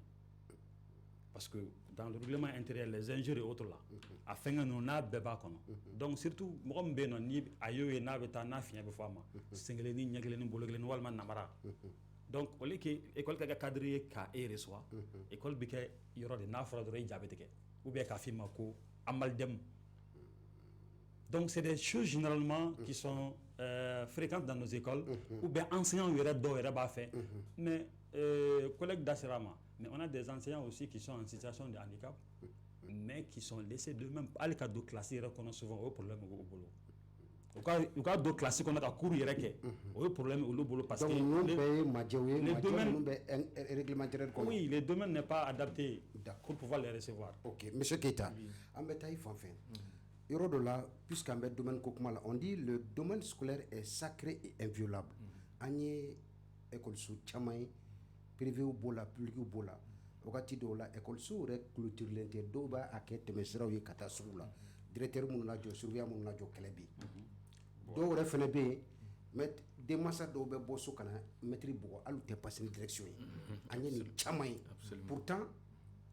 parce que dans le règlement intérieur les injures et autres là a fɛn ka ninnu n'a bɛɛ b'a kɔnɔ donc surtout mɔgɔ min bɛ yen nɔ ni a y'o ye n'a bɛ taa n'a fiɲɛ bɛ fɔ a ma sen kelen ni ɲɛ kelen ni bolo kelen ni walima namara donc au lieu que école ka kɛ cadre ye ka e reçoit école bɛ kɛ yɔrɔ de n'a fɔra dɔrɔn i ja bɛ tigɛ ou bien k'a f'i ma ko amalidɛmu donc c'est des choses généralement qui sont fréquentes dans nos écoles ou bien enseignants yɛrɛ dɔw yɛrɛ b'a fɛ mais collègue da sera ma mais on a des enseignants aussi qui sont en situation de handicap mais qui sont laissés d'eux-mêmes hali ka don classe yɛrɛ kɔnɔ souvent o ye problème o bolo u ka don classe kɔnɔ ka cours yɛrɛ kɛ o ye problème olu bolo parce que les domaines réglementaires oui les domaines n'est pas adapté pour pouvoir les recevoir. Ok, monsieur Keita an bɛ taa i fan fɛ yɔrɔ dɔ la puisqu'an bɛ domaine ko kuma la on dit le domaine scolaire est sacré et inviolable an ye écoleso caman ye privé b'o la public b'o la wagati dɔw la écoleso yɛrɛ clôturelen tɛ dɔw b'a kɛ tɛmɛsiraw ye ka taa sugu la directeur minnu na jɔ surveillant minnu na jɔ kɛlɛ bɛ yen dɔw yɛrɛ fɛnɛ bɛ yen mais denmansa dɔw bɛ bɔ so ka na maître bugɔ hali u tɛ passer ni direction ye an ye nin caman ye pourtant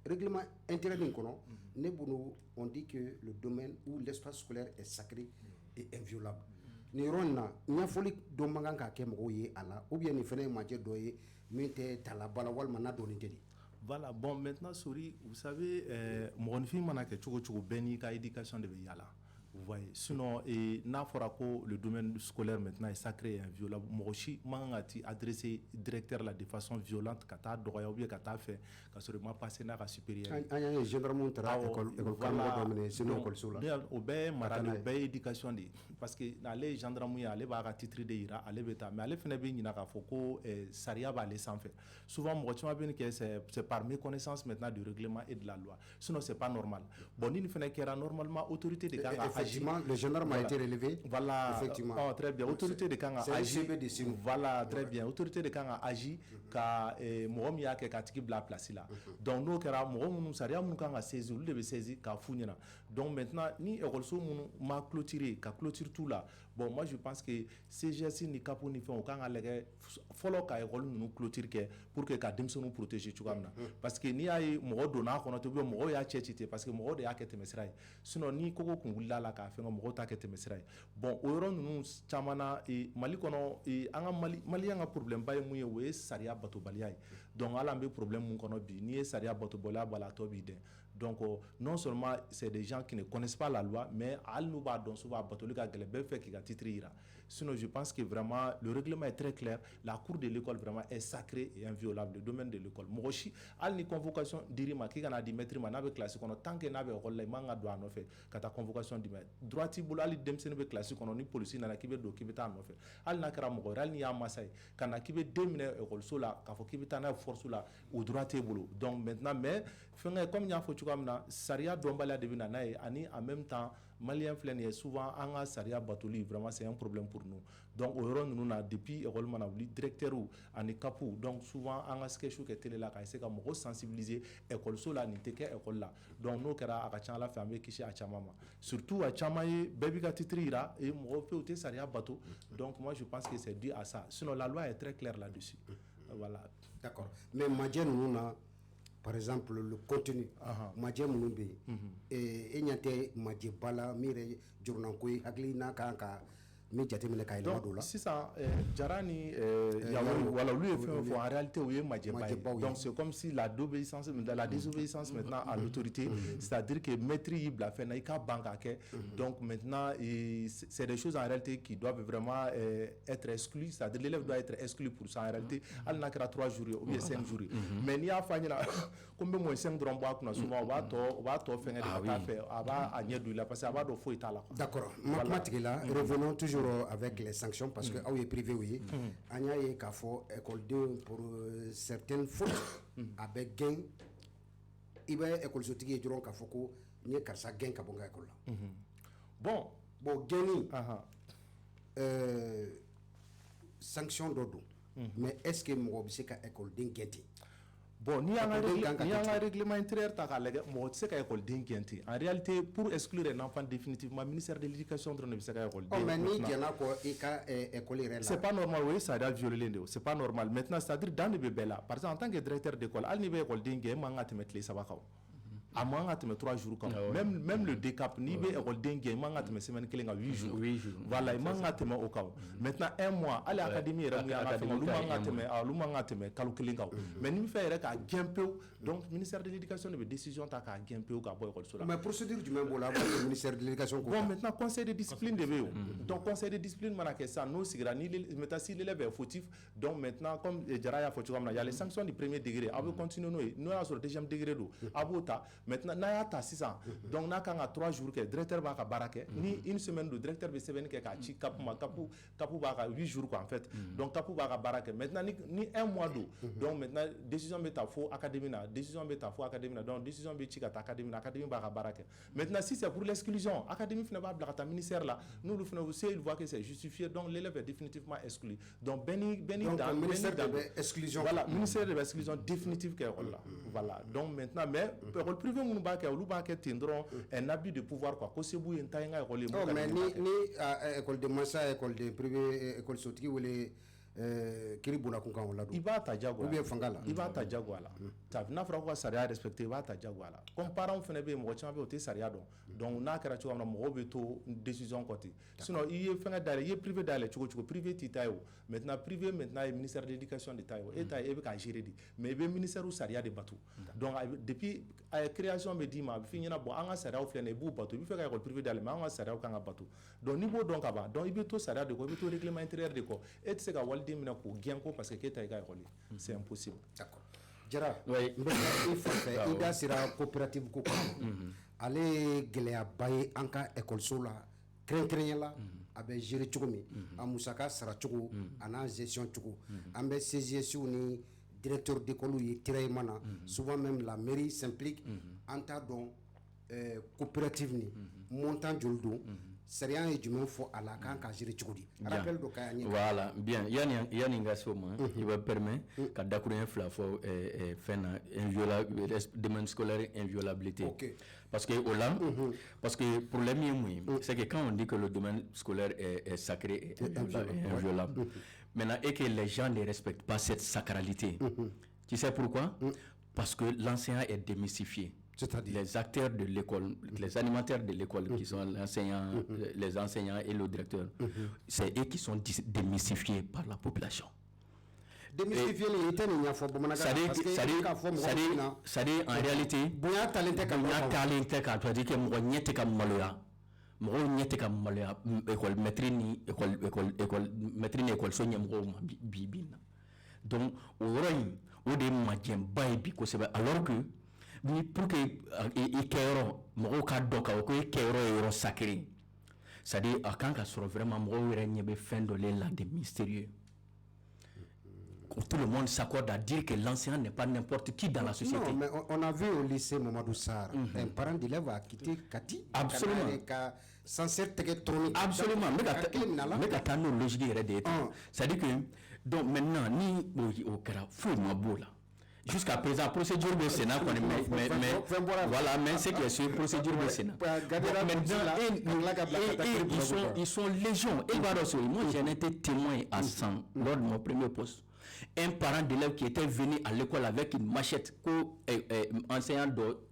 règlement intérieur nin kɔnɔ ne bolo on dit que le domaine où l'espace scolaire est sacré et inviolable nin yɔrɔ in na ɲɛfɔli dɔ man kan ka kɛ mɔgɔw ye a la ou bien nin fɛnɛ ye majɛ dɔ ye min tɛ talabala walima n'a dɔnnen tɛ de. Voilà, bon, maintenant, Sori, vous savez, mon film, on a quelque chose qui éducation de Yala. Vous voyez, sinon, le domaine scolaire maintenant est sacré et inviolable. Moi aussi, je adressé directeur là de façon violente, quand tu as droit ou bien quand tu as fait, quand tu as passé dans la supérieure. Il gendarme école éducation parce que les gendarmes allaient avoir titre de ira, allaient bêta, mais allaient faire bien il n'a qu'à foko saria va aller sans faire. Souvent, moi tu m'as bien que c'est par méconnaissance maintenant du règlement et de la loi. Sinon c'est pas normal. Bon, il fait qu'il y a normalement autorité de Kanga. Effectivement, le gendarme a été relevé. Voilà, effectivement. Oh, très bien. Autorité de Kanga agit. Voilà, très bien. Autorité de Kanga agit ka mogomi ya ke katiki bla place là. Donc nous kera mogomu saria mun Kanga saisi, lui devait saisir ka funyana. Donc maintenant ni école mun ma clôturer, ka clôture tout là. Bon, moi je pense que CGC ni kapo ni fait au Kanga lege follow ka école nous clôture ke pour que ka demso nous protéger tout comme parce que ni ay mogo dona kono to bi mogo ya chechite parce que mogo de ya kete mesrai. Sinon ni koko kungula la ka fait mogo ta kete mesrai. Bon, o yoro nous chamana e Mali kono e anga Mali anga problème ba mu ye we saria bato baliay. Donc ala mbe problème mun kono bi ni saria bato bola bala to bi den. Donc non seulement c'est des gens qui ne connaissent pas la loi mais al nous ba don souvent bato le ka gelebe fait qui ga titrira. Sinon je pense que vraiment le règlement est très clair, la cour de l'école vraiment est sacrée et inviolable, le domaine de l'école. Moshi al ni convocation dirima ki kana di maître ma na be classe kono tant que na be école la manga doit no fait kata convocation di maître droiti bulu ali demsen be classe kono ni police na ki be do ki be ta no fait al na kara mo al ni ya masai kana ki be demine école so la ka fo ki be ta na force la au droiti bulu. Donc maintenant mais fenga comme nya fo chukamna saria dombala de bina na ani en même temps Malien flène souvent anga saria batoli vraiment c'est un problème pour nous. Donc au yoro nous na depuis école mana wuli directeur ou ani kapu donc souvent anga sketchu ke télé la ka essayer ka mo sensibiliser école so la ni teke école la. Donc no kera aka chan la famille kishi a chamama surtout a chamaye baby ka titrira et mo pe ote saria bato. Donc moi je pense que c'est dû à ça. Sinon la loi est très claire là-dessus. Voilà. D'accord. Mais madje nous na par exemple le contenu majɛ minnu bɛ yen e ɲɛ tɛ majɛba la min yɛrɛ jurunnan ko ye hakili n'a kan ka min jateminɛ ka yɛlɛma don la. sisan Jara ni Yawuri voilà olu ye fɛn fɔ en réalité o ye majɛba ye donc c'est comme si la désobéissance maintenant à l'autorité c'est-à-dire que maître y'i bila fɛn na i ka ban k'a kɛ donc maintenant c'est des choses en réalité qui doivent vraiment être exclues, c'est-à-dire l'élève doit être exclu pour ça en réalité hali n'a kɛra 3 jours ou bien 5 jours mais n'i y'a fɔ a ɲɛna ko n bɛ moins 5 dɔrɔn bɔ a kunna souvent o b'a tɔ fɛngɛ de ka taa fɛ a b'a a ɲɛ don i la parce que a b'a dɔn foyi t'a la. D'accord, ma kuma tigi la revenons toujours avec les sanctions parce que aw ye privé u ye an y'a ye k'a fɔ écoledenw pour certaines fautes a bɛ gɛn i bɛ écolesotigi ye dɔrɔn k'a fɔ ko n ye karisa gɛn ka bɔ n ka école la. bon gɛnni sanction dɔ don mais est-ce que mɔgɔ bɛ se ka écoleden gɛn ten. Bon, ni y'an ka règlement intérieur ta k'a lajɛ mɔgɔ tɛ se ka écoleden gɛn ten en réalité pour exclure un enfant définitivement ministère de l'éducation dɔrɔn de bɛ se ka écoleden. mais ni gɛnna kɔ i ka école yɛrɛ la. c'est pas normal o ye sariya violé de ye c'est pas normal maintenant c'est-à-dire dan de bɛ bɛɛ la par exemple en tant que directeur d'école hali n'i bɛ écoleden gɛn e man ka tɛmɛ tile 3 kan. a man ka tɛmɛ 3 jours kan même le DCAP n'i bɛ écoleden gɛn i man ka tɛmɛ semaine kelen kan 8 jours voilà i man ka tɛmɛ o kan maintenant 1 mois hali académie yɛrɛ mun y'an ka fɛn olu man ka tɛmɛ kalo kelen kan mais ni fɛn yɛrɛ k'a gɛn pewu donc ministère de l'éducation de bɛ décision ta k'a gɛn pewu ka bɔ école so la. mais procédure jumɛn b'o la a b'o ministère de l'éducation ko. bon maintenant conseil de discipline de bɛ yen o donc conseil de discipline mana kɛ sisan n'o sigira ni maintenant si l'élève est fautif donc maintenant comme Jara y'a fɔ cogoya min na y a les sanctions du premier degré a bɛ continuer n'o ye n'o y'a sɔrɔ deuxième degré don a b'o ta maintenant n'a y'a ta sisan donc n'a kan ka 3 jours kɛ directeur b'a ka baara kɛ ni une semaine don directeur bɛ sɛbɛnni kɛ k'a ci CAP ma CAP b'a ka 8 jours quoi en fait donc CAP b'a ka baara kɛ maintenant ni 1 mois don donc maintenant décision bɛ ta fo académie na donc décision bɛ ci ka taa académie b'a ka baara kɛ maintenant si c'est pour l'exclusion académie fana b'a bila ka taa ministère la n'olu fana ils voient que c'est justifié donc l'élève est définitivement exclu donc donc ministère de l'exclusion voilà ministère de l'exclusion définitive kɛ école la voilà donc maintenant mais école privée minnu b'a kɛ olu b'a kɛ ten dɔrɔn un abus de pouvoir quoi ko se b'u ye n ta ye n ka école ye. mais ni école de mansa école de privé école sotigi wele kiri bonakun kan o la don. I b'a ta jagoya ou bien fanga la. I b'a ta jagoya la n'a fɔra ko ka sariya respecté i b'a ta jagoya la comme parents fana bɛ yen mɔgɔ caman bɛ yen o tɛ sariya dɔn donc n'a kɛra cogoya min na mɔgɔw bɛ to décision kɔ ten sinon i ye fɛngɛ dayɛlɛ i ye privé dayɛlɛ cogo cogo privé t'i ta ye o maintenant privé maintenant ye ministère de l'éducation de ta ye o e ta ye e bɛ k'a gérer de mais i bɛ ministère sariya de bato donc depuis création bɛ d'i ma a bɛ f'i ɲɛna bon an ka sariyaw filɛ nin ye i b'u bato i bɛ fɛ ka école privé dayɛlɛ mais an ka sariyaw kan ka bato donc n'i b'o dɔn ka ban donc i bɛ to sariya de kɔ i bɛ to règlement intérieur de kɔ e tɛ se ka waliden minɛ k'o gɛn ko parce que k'e ta ye ka école ye c'est impossible. D'accord. Jara n bɛ i fɛ i da sera coopérative ko kɔnɔ ale ye gɛlɛyaba ye an ka école la kɛrɛnkɛrɛnya la a bɛ gérer cogo min a musaka sara cogo a n'a gestion cogo an bɛ CGS ni directeur d'école ye tiraillement na souvent même la mairie s'implique an t'a dɔn coopérative ni montant joli don sariya ye jumɛn fɔ a la kan ka gérer cogo di rappel dɔ ka ɲɛ. Voilà bien yani n ka se o ma i bɛ permet ka dakuruɲɛ 2 fɔ fɛn na domaine scolaire inviolabilité parce que au là parce que problème ye mun ye c'est que quand on dit que le domaine scolaire est sacré et inviolable maintenant et que les gens ne respectent pas cette sacralité tu sais pourquoi parce que l'enseignant est démystifié. C'est-à-dire les acteurs de l'école, les animateurs de l'école qui sont l'enseignant, les enseignants et le directeur, c'est eux qui sont démystifiés par la population. Démystifier les états n'y a pas de ça dit en réalité, boya talente ka to dire que mo nyete ka maloya. Mo nyete ka maloya école maîtrise ni école so nyamgo bibina. Donc au roy o de majemba bi ko sebe alors que ni pour que i kɛyɔrɔ mɔgɔw ka dɔn ka fɔ ko i kɛyɔrɔ ye yɔrɔ sacré c'est-à-dire a kan ka sɔrɔ vraiment mɔgɔw yɛrɛ ɲɛ bɛ fɛn dɔ le la de mystérieux tout le monde s'accorde à dire que l'enseignant n'est pas n'importe qui dans la société. Non, mais on a vu au lycée Mamadou Sarr un parent d'élève a quitté Kati. Absolument. Absolument. Mais ka taa n'o logique yɛrɛ de ye c'est-à-dire que donc maintenant ni o kɛra foyi ma b'o la. Jusqu'à présent, procédure de Sénat, mais voilà, mais c'est que c'est procédure de Sénat. Ils sont légion. Et moi, j'en étais témoin à 100 lors de mon premier poste. un parent d'élève qui était venu à l'école avec une machette enseignant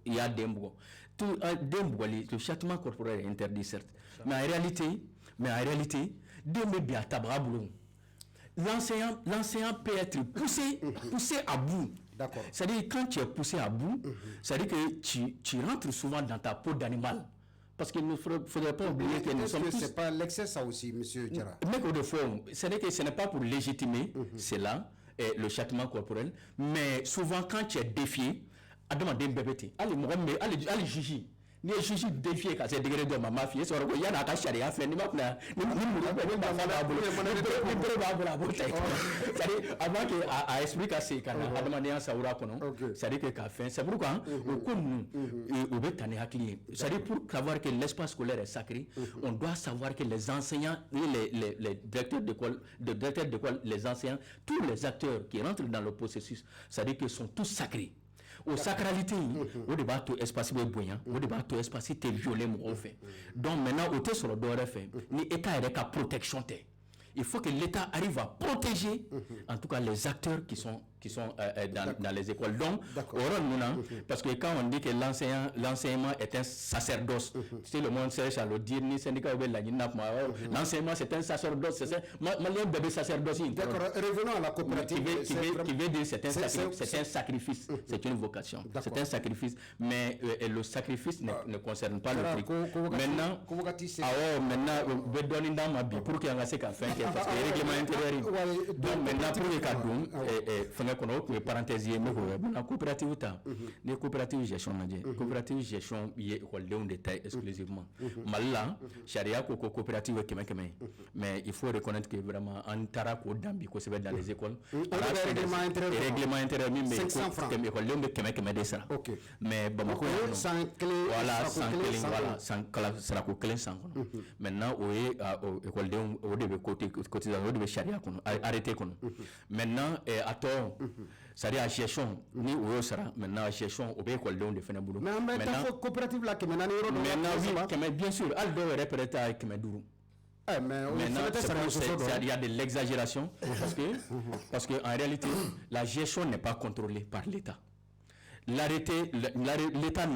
il y a Dembo. Le châtiment corporel est interdit, certes. Mais en réalité, l'enseignant peut être poussé à bout. D'accord. C'est-à-dire, quand tu es poussé à bout, c'est-à-dire que tu rentres souvent dans ta peau d'animal. Parce qu'il ne faudrait pas oublier que nous sommes tous... C'est pas l'excès, ça aussi, monsieur Diarra. Mais au fond, c'est-à-dire que ce n'est pas pour légitimer cela, le châtiment corporel, mais souvent, quand tu es défié, à demander un bébé, allez juger. Ni juge défié quand c'est degré de ma mafia sur il y a la charia fait ni ma avant que à expliquer à ces canaux à demander un saoura kono c'est-à-dire que qu'a fait c'est pourquoi au betane hakili c'est-à-dire pour savoir que l'espace scolaire est sacré on doit savoir que les enseignants les directeurs d'école les enseignants tous les acteurs qui rentrent dans le processus c'est-à-dire que sont tous sacrés. Au sacralité, au débat tout espace boyan, au débat tout espace t'es violé mon fait. Donc maintenant au sur le droit fait, ni état avec la protection t'es. Il faut que l'État arrive à protéger, en tout cas les acteurs qui sont dans les écoles. Donc, parce que quand on dit que l'enseignement est un sacerdoce, si le monde cherche à le dire, ni syndicat l'enseignement c'est un sacerdoce, c'est un bébé sacerdoce. D'accord, revenons à la coopérative. Qui veut dire c'est un sacrifice, c'est une vocation, c'est un sacrifice, mais le sacrifice ne concerne pas le fric. Maintenant, je donne dans ma vie pour qu'il y ait un fait. Parce que le règlement intérieur donc maintenant pour les cadres que parenthèse la coopérative les coopératives gestion coopérative gestion école de taille exclusivement malla charia coopérative mais il faut reconnaître que vraiment en tarako dambi ko c'est dans les écoles règlement intérieur mais 500 francs école de de ça mais Bamako sans clé voilà sans sera ko clé sans maintenant au école de côté cotisation de charia arrêter maintenant à tort c'est-à-dire à gestion ni au sera maintenant à gestion au école de faire boulot maintenant coopérative là que maintenant oui bien sûr aldo répéter avec Meduru mais il y a de l'exagération parce que en réalité la gestion n'est pas contrôlée par l'État. L'État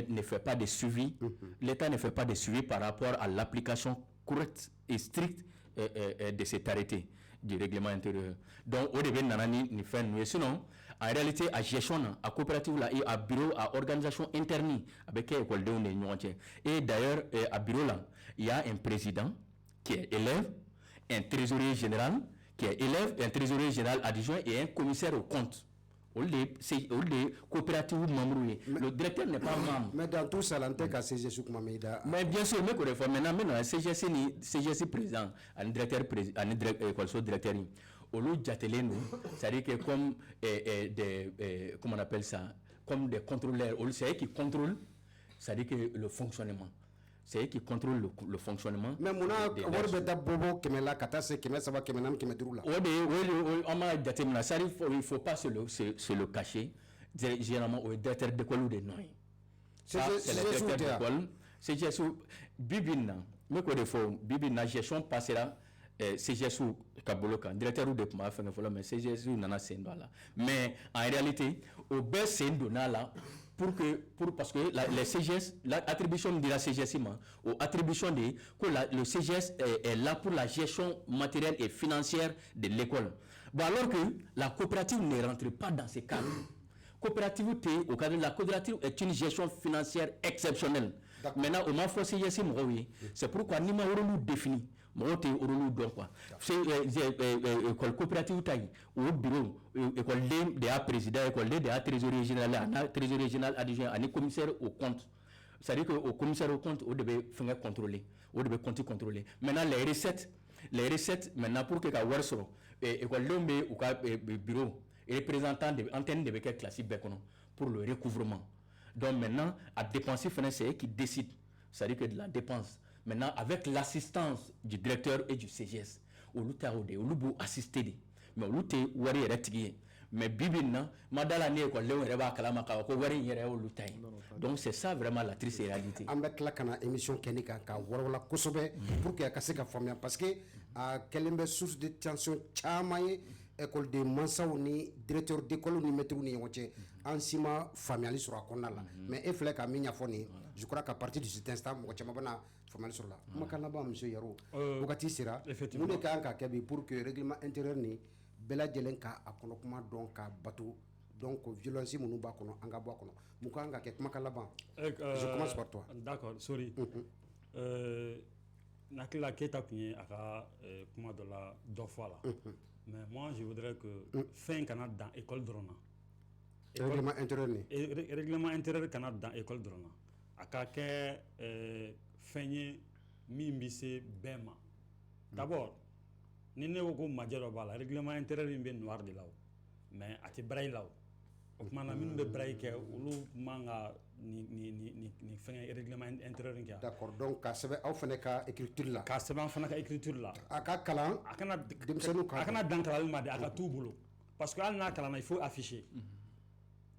ne fait pas de suivi. L'État ne fait pas de suivi par rapport à l'application correcte et stricte de cet arrêté du règlement intérieur. Donc, au début, ni fait nous. Sinon, en réalité, à gestion, à coopérative là, et à bureau, à organisation interne, avec l'école de l'Union. Et d'ailleurs, à bureau là, il y a un président qui est élève, un trésorier général qui est élève, un trésorier général adjoint et un commissaire au compte. C'est coopérative membre. Le directeur n'est pas membre. Mais dans tout ça, l'antenne à CGC Mameda. Mais bien sûr, mais qu'on réforme maintenant, CGC président, un directeur directeur. Au lieu d'atteler nous, c'est-à-dire que comme comment on appelle ça, comme des contrôleurs, c'est eux qui contrôlent, c'est-à-dire que le fonctionnement. C'est eux qui contrôlent le fonctionnement. Mais mon bobo qui me la catastrophe qui me ça va qui me déroule là. Oui, on m'a dit il faut pas se le cacher. Généralement au directeur d'école ou des noms. C'est le directeur d'école. C'est Jésus Bibina. Mais quoi de faux Bibina gestion passera. C'est Jésus Kaboloka directeur de Puma fait mais c'est Jésus nana sendo là. Mais en réalité au bas sendo là. Parce que les CGS, l'attribution de la CGS, ou attribution de le CGS est là pour la gestion matérielle et financière de l'école. Bon, alors que la coopérative ne rentre pas dans ces cadres. Au cadre de la coopérative est une gestion financière exceptionnelle. Maintenant, au moins, CGS, c'est pourquoi nous avons défini. C'est école coopérative taille au bureau école de président école de trésorier général adjoint et commissaire au compte. C'est-à-dire qu'au commissaire au compte on devait faire contrôler maintenant les recettes maintenant pour que la sur école au bureau et représentant de antenne de béquet classique pour le recouvrement. Donc maintenant à dépenser c'est qui décide, c'est-à-dire que de la dépense. Maintenant, avec l'assistance du directeur et du CGS, on l'a assisté. Mais on l'a mais Bibina, madalane ko lew reba kala maka ko wari yere o lutay. Donc c'est ça vraiment la triste réalité. Avec la kana émission kenika ka warwala kosobe pour que ka se ka famia parce que a kelembe source de tension chamaye école de mansaw ni directeur d'école ni maître ni ɲɔgɔn cɛ an si ma faamuyali sɔrɔ a kɔnɔna la mais e filɛ ka min ɲɛfɔ nin je crois qu'à partir de cet instant mɔgɔ caman bɛna faamuyali sɔrɔ la kumakan laban monsieur Yaro wagati sera mun de ka kan ka kɛ bi pour que règlement intérieur ni bɛɛ lajɛlen ka a kɔnɔ kuma dɔn ka bato donc violence minnu b'a kɔnɔ an ka bɔ a kɔnɔ mun ka kan ka kɛ kumakan laban je commence par toi d'accord sorry Nakila Keita tun ye a ka kuma dɔ la dɔ fɔ a la mais moi je voudrais que fɛn kana dan école dɔrɔn na règlement intérieur ni règlement intérieur kana dan école dɔrɔn na a ka kɛ fɛn ye min bɛ se bɛɛ ma d'abord ni ne ko ko majɛ dɔ b'a la règlement intérieur in bɛ noir de la o mais a tɛ braille la o tuma na minnu bɛ braille kɛ olu man ka ni fɛn règlement intérieur in kɛ d'accord donc ka sɛbɛn aw fana ka écriture la ka sɛbɛn an fana ka écriture la a ka kalan a kana denmisɛnninw ka a kana dan kalanli ma de a ka t'u bolo parce que hali n'a kalanna il faut afficher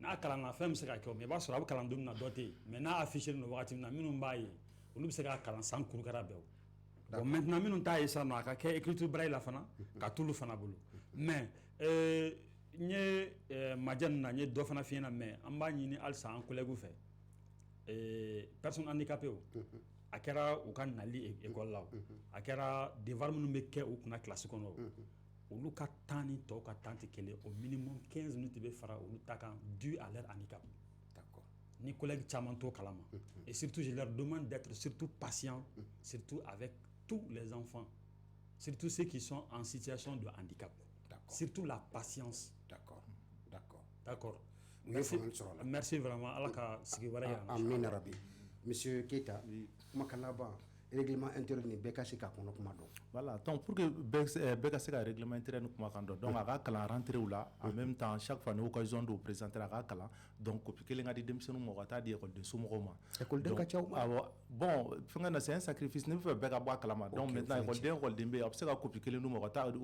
n'a kalanna fɛn bɛ se ka kɛ o mais i b'a sɔrɔ a bɛ kalan don min na dɔ tɛ yen mais n'a affiché len don wagati min na minnu b'a ye olu bɛ se ka kalan san kurukara bɛɛ o bon maintenant minnu t'a ye sisan nɔ a ka kɛ écriture braille la fana ka t'olu fana bolo mais n ye majɛ ninnu na n ye dɔ fana f'i ɲɛna mais an b'a ɲini halisa an collègue fɛ personne handicapée o a kɛra u ka nali école la o a kɛra devoir minnu bɛ kɛ u kunna classe kɔnɔ o olu ka temps ni tɔw ka temps tɛ kelen au minimum 15 minutes bɛ fara olu ta kan dû à leur handicap d'accord ni collègue caman t'o kalama et surtout je leur demande d'être surtout patient surtout avec tous les enfants surtout ceux qui sont en situation de handicap surtout la patience d'accord merci vraiment ala ka sigi wɛrɛ yira amin rabi monsieur Keita kumakan laban règlement intérieur ni bɛɛ ka se k'a kɔnɔ kuma dɔn voilà donc pour que bɛɛ ka se ka règlement intérieur ni kumakan dɔn donc a ka kalan rentrée la en même temps chaque fois ni occasion do présenter a ka kalan donc copie kelen ka di denmisɛnninw ma o ka taa di école de somɔgɔw ma école ka ca bon fɛnkɛ na c'est un sacrifice ne bɛ fɛ bɛɛ ka bɔ a kalama donc maintenant écoleden bɛ yen a bɛ se ka copie kelen d'u ma u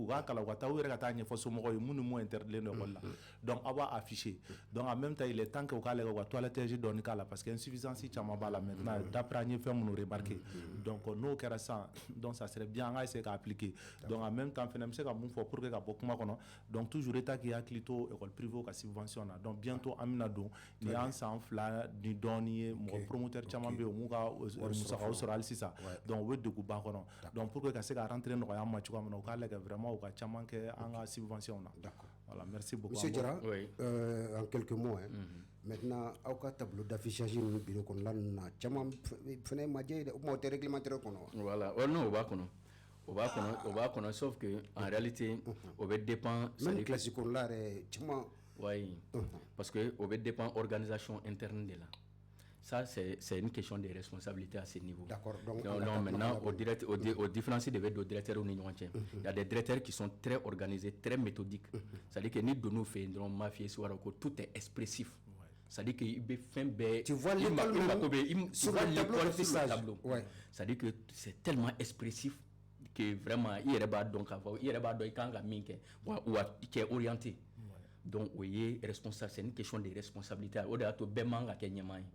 ka kalan u ka taa u yɛrɛ ka taa ɲɛfɔ somɔgɔw ye minnu m'u interdilen don école la donc a b'a afficher donc en même temps il est temps que u k'a lajɛ u ka toilettage dɔɔni k'a la parce que insuffisance caman b'a la maintenant d'après an ye fɛn minnu remarqué donc n'o kɛra sisan donc ça serait bien an ka essayer k'a appliquer donc en même temps fɛnɛ n bɛ se ka mun fɔ pour que ka bɔ kuma kɔnɔ donc toujours état k'i hakili to école privée ka subvention na donc bientôt an bɛna don ni an san 2 ni dɔɔni ye mɔgɔ promoteur caman bɛ yen u m'u ka musakaw sɔrɔ hali sisan donc u bɛ degunba kɔnɔ donc pour que ka se ka rentrer nɔgɔya an ma cogoya min na u k'a lajɛ vraiment u ka caman kɛ an ka subvention na voilà merci beaucoup monsieur Jara en quelques mots maintenant aw ka tableau d'affichage ni bureau kɔnɔla ninnu na caman fɛnɛ ma jɛ dɛ o kuma o tɛ réglementaire kɔnɔ voilà non o b'a kɔnɔ o b'a kɔnɔ sauf que en réalité o bɛ dépend même classe kɔnɔla yɛrɛ caman oui parce que o bɛ dépend organisation interne de la ça c'est une question de responsabilité à ce niveau d'accord donc maintenant au différence de bɛ don directeur ni ɲɔgɔn cɛ il y a des directeurs qui sont très organisés très méthodiques c'est-à-dire que ni donn'u fɛ yen dɔrɔn m'a f'i ye siwara ko tout est expressif c'est-à-dire que il be fɛn bɛɛ tu vois l'école sur le tableau c'est-à-dire que c'est tellement expressif que vraiment i yɛrɛ b'a dɔn k'a fɔ i yɛrɛ b'a dɔn i kan ka min kɛ wa qui est orienté donc o ye responsable c'est une question de responsabilité o de y'a to bɛɛ man ka kɛ ɲɛmaa ye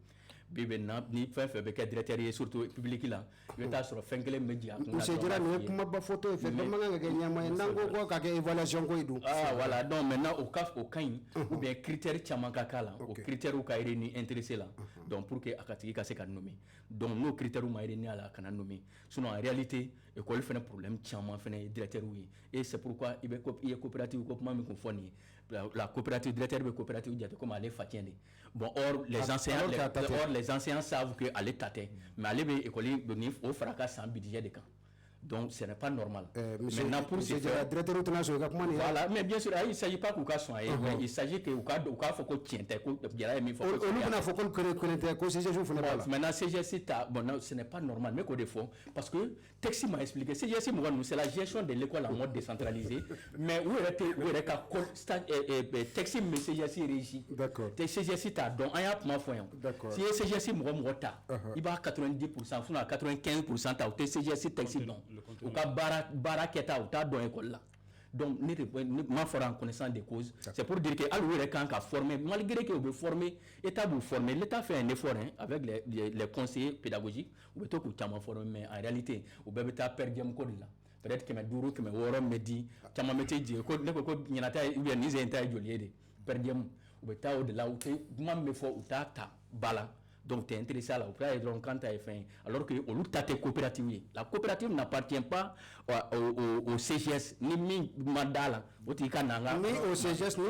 bi bɛ na ni fɛn fɛn bɛ kɛ directeur ye surtout public la i bɛ taa sɔrɔ fɛn kelen bɛ jigin a kun na monsieur Jara nin ye kumaba fɔtɔ ye fɛn bɛɛ man kan ka kɛ ɲɛmaa ye n'an ko ka kɛ évaluation ko ye dun voilà donc maintenant o ka ɲi ou bien critère caman ka k'a la o critère ka réunir intéressé la donc pour que a ka tigi ka se ka nommer donc n'o critère ma réunir a la a kana nommer sinon en réalité école fɛnɛ problème caman fɛnɛ ye directeur ye et c'est pourquoi i ye coopérative ko kuma min kun fɔ nin ye la coopérative directeur bɛ coopérative jate comme ale facɛn de bon or les enseignants savent que ale ta tɛ mais ale bɛ école ni o fara ka san budget de kan donc ce n'est pas normal maintenant pour ce faire directeur tɛna sɔn i ka kuma nin voilà mais bien sûr il s'agit pas k'u ka sɔn a ye mais il s'agit que u k'a fɔ ko tiɲɛ tɛ ko Jara ye min fɔ olu bɛna fɔ k'olu kelen tɛ ko CGS fana b'a la maintenant CGS ta bon non ce n'est pas normal mais k'o de fɔ parce que texte m'a expliqué CGS mɔgɔ ninnu c'est la gestion de l'école en mode décentralisé mais u yɛrɛ ka texte min bɛ CGS régi te CGS t'a dɔn an y'a kuma fɔ yan si ye CGS mɔgɔ ta i b'a 90% sinon 95% ta o tɛ CGS texte dɔn u ka baara kɛta u t'a dɔn école la donc ma fɔra en connaissance de cause c'est pour dire que hali u yɛrɛ kan ka former malgré que u bɛ former état b'u former l'état fait un effort avec les conseillers pédagogiques u bɛ to k'u caman former mais en réalité u bɛɛ bɛ taa per diem ko de la peut-être que mes duru que mes woro me di chama me te di ko ne ko nyinata ou ni zenta jolié de perdiam ou beta au de là où te mam me faut ou ta bala donc tu es intéressé à la opéra donc quand tu as fait alors que au lutte tes coopératives la coopérative n'appartient pas au CGS ni mandala au tika nanga ni au CGS ni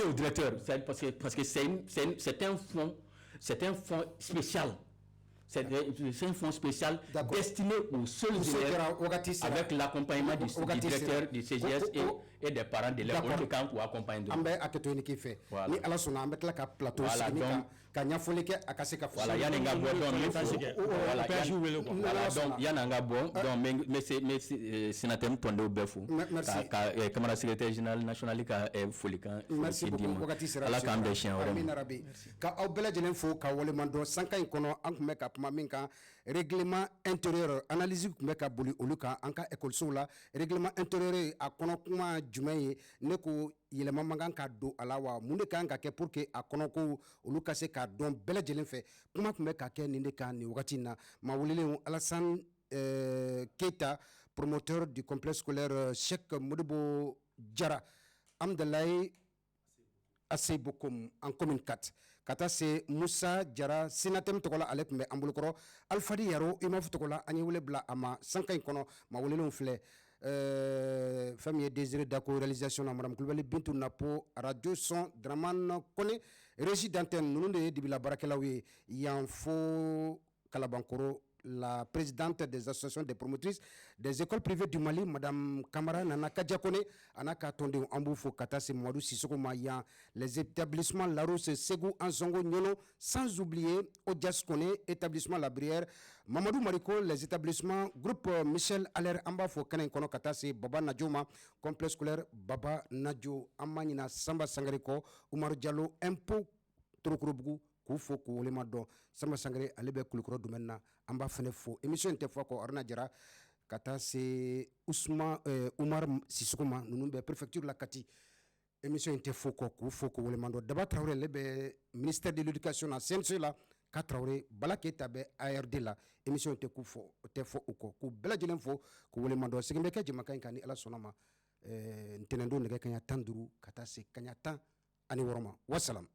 au directeur parce que c'est un fonds spécial. C'est un fonds spécial destiné aux seuls élèves avec l'accompagnement du directeur du CGS et des parents d'élèves pour accompagner. Ambe aketoni ki fait ni ala sona ambe la ka plateau ka nyafoli ke akase ka voilà ya nga bon donc voilà donc ya nga bon donc mais sénateur tondo befu ka camarade secrétaire général national ka folikan merci beaucoup wakati sera ala ka ambe chien amina rabi ka aw bela jelen fo ka wole mando sanka in kono an kuma ka kuma min kan règlement intérieur analyse kuma ka boli oluka an ka école so la règlement intérieur a kono kuma jumɛn ye ne ko yɛlɛma man kan ka don a la wa mun de kan ka kɛ pour que a kɔnɔ ko olu ka se k'a dɔn bɛɛ lajɛlen fɛ kuma tun bɛ ka kɛ nin de kan nin wagati in na maa welelenw Alassane Keita promoteur du complexe scolaire Cheikh Modibo Jara Amdalaye Asebokom en commune 4 ka taa se Musa Jara Sinatem tɔgɔ la ale tun bɛ an bolokɔrɔ Alfadi Yaro i m'a fɔ tɔgɔ la an ye wele bila a ma sanka in kɔnɔ maa welelenw filɛ fɛn min ye Désiré Dako réalisation na Madame Kulibali Bintu Napo radio son Dramane Kone régie d'antenne ninnu de ye dibila baarakɛlaw ye yan fo Kalabankoro la présidente des associations des promotrices des écoles privées du Mali, Madame Kamara Nana Kadjakone, Anaka Tonde Amboufo Katase Mouadou Sissoko Mayan, les établissements Larousse, Ségou, Ansongo, Nyono, sans oublier Odiaskone, établissement La Brière, Mamadou Mariko, les établissements groupe Michel Aller Ambafo Kanen Kono Katase, Baba Nadjoma, complexe scolaire Baba Nadjo, Amanina Samba Sangareko, Oumar Diallo, Impo Trokrobou, Koufo Koulema Don, Samba Sangare, Alebe Kulukro Doumena, Amba Fenefo, émission Tefoko, Arna Djara, Kata c'est Oumar Sissokoma, nous nous préfecture la Kati, émission Tefoko, Koufo Koulema Don, Daba Traoré, le ministère de l'éducation, na CNC là, Katraoré, Balake Tabe, ARD là, émission Tefo, Uko, Kou Bela Djelenfo, Koulema Don, Segembeke Djemaka Kani, Ala Sonama, Ntenendo Nege Kanya Tanduru, Kata c'est Kanya Tan, Ani Woroma, Wassalam.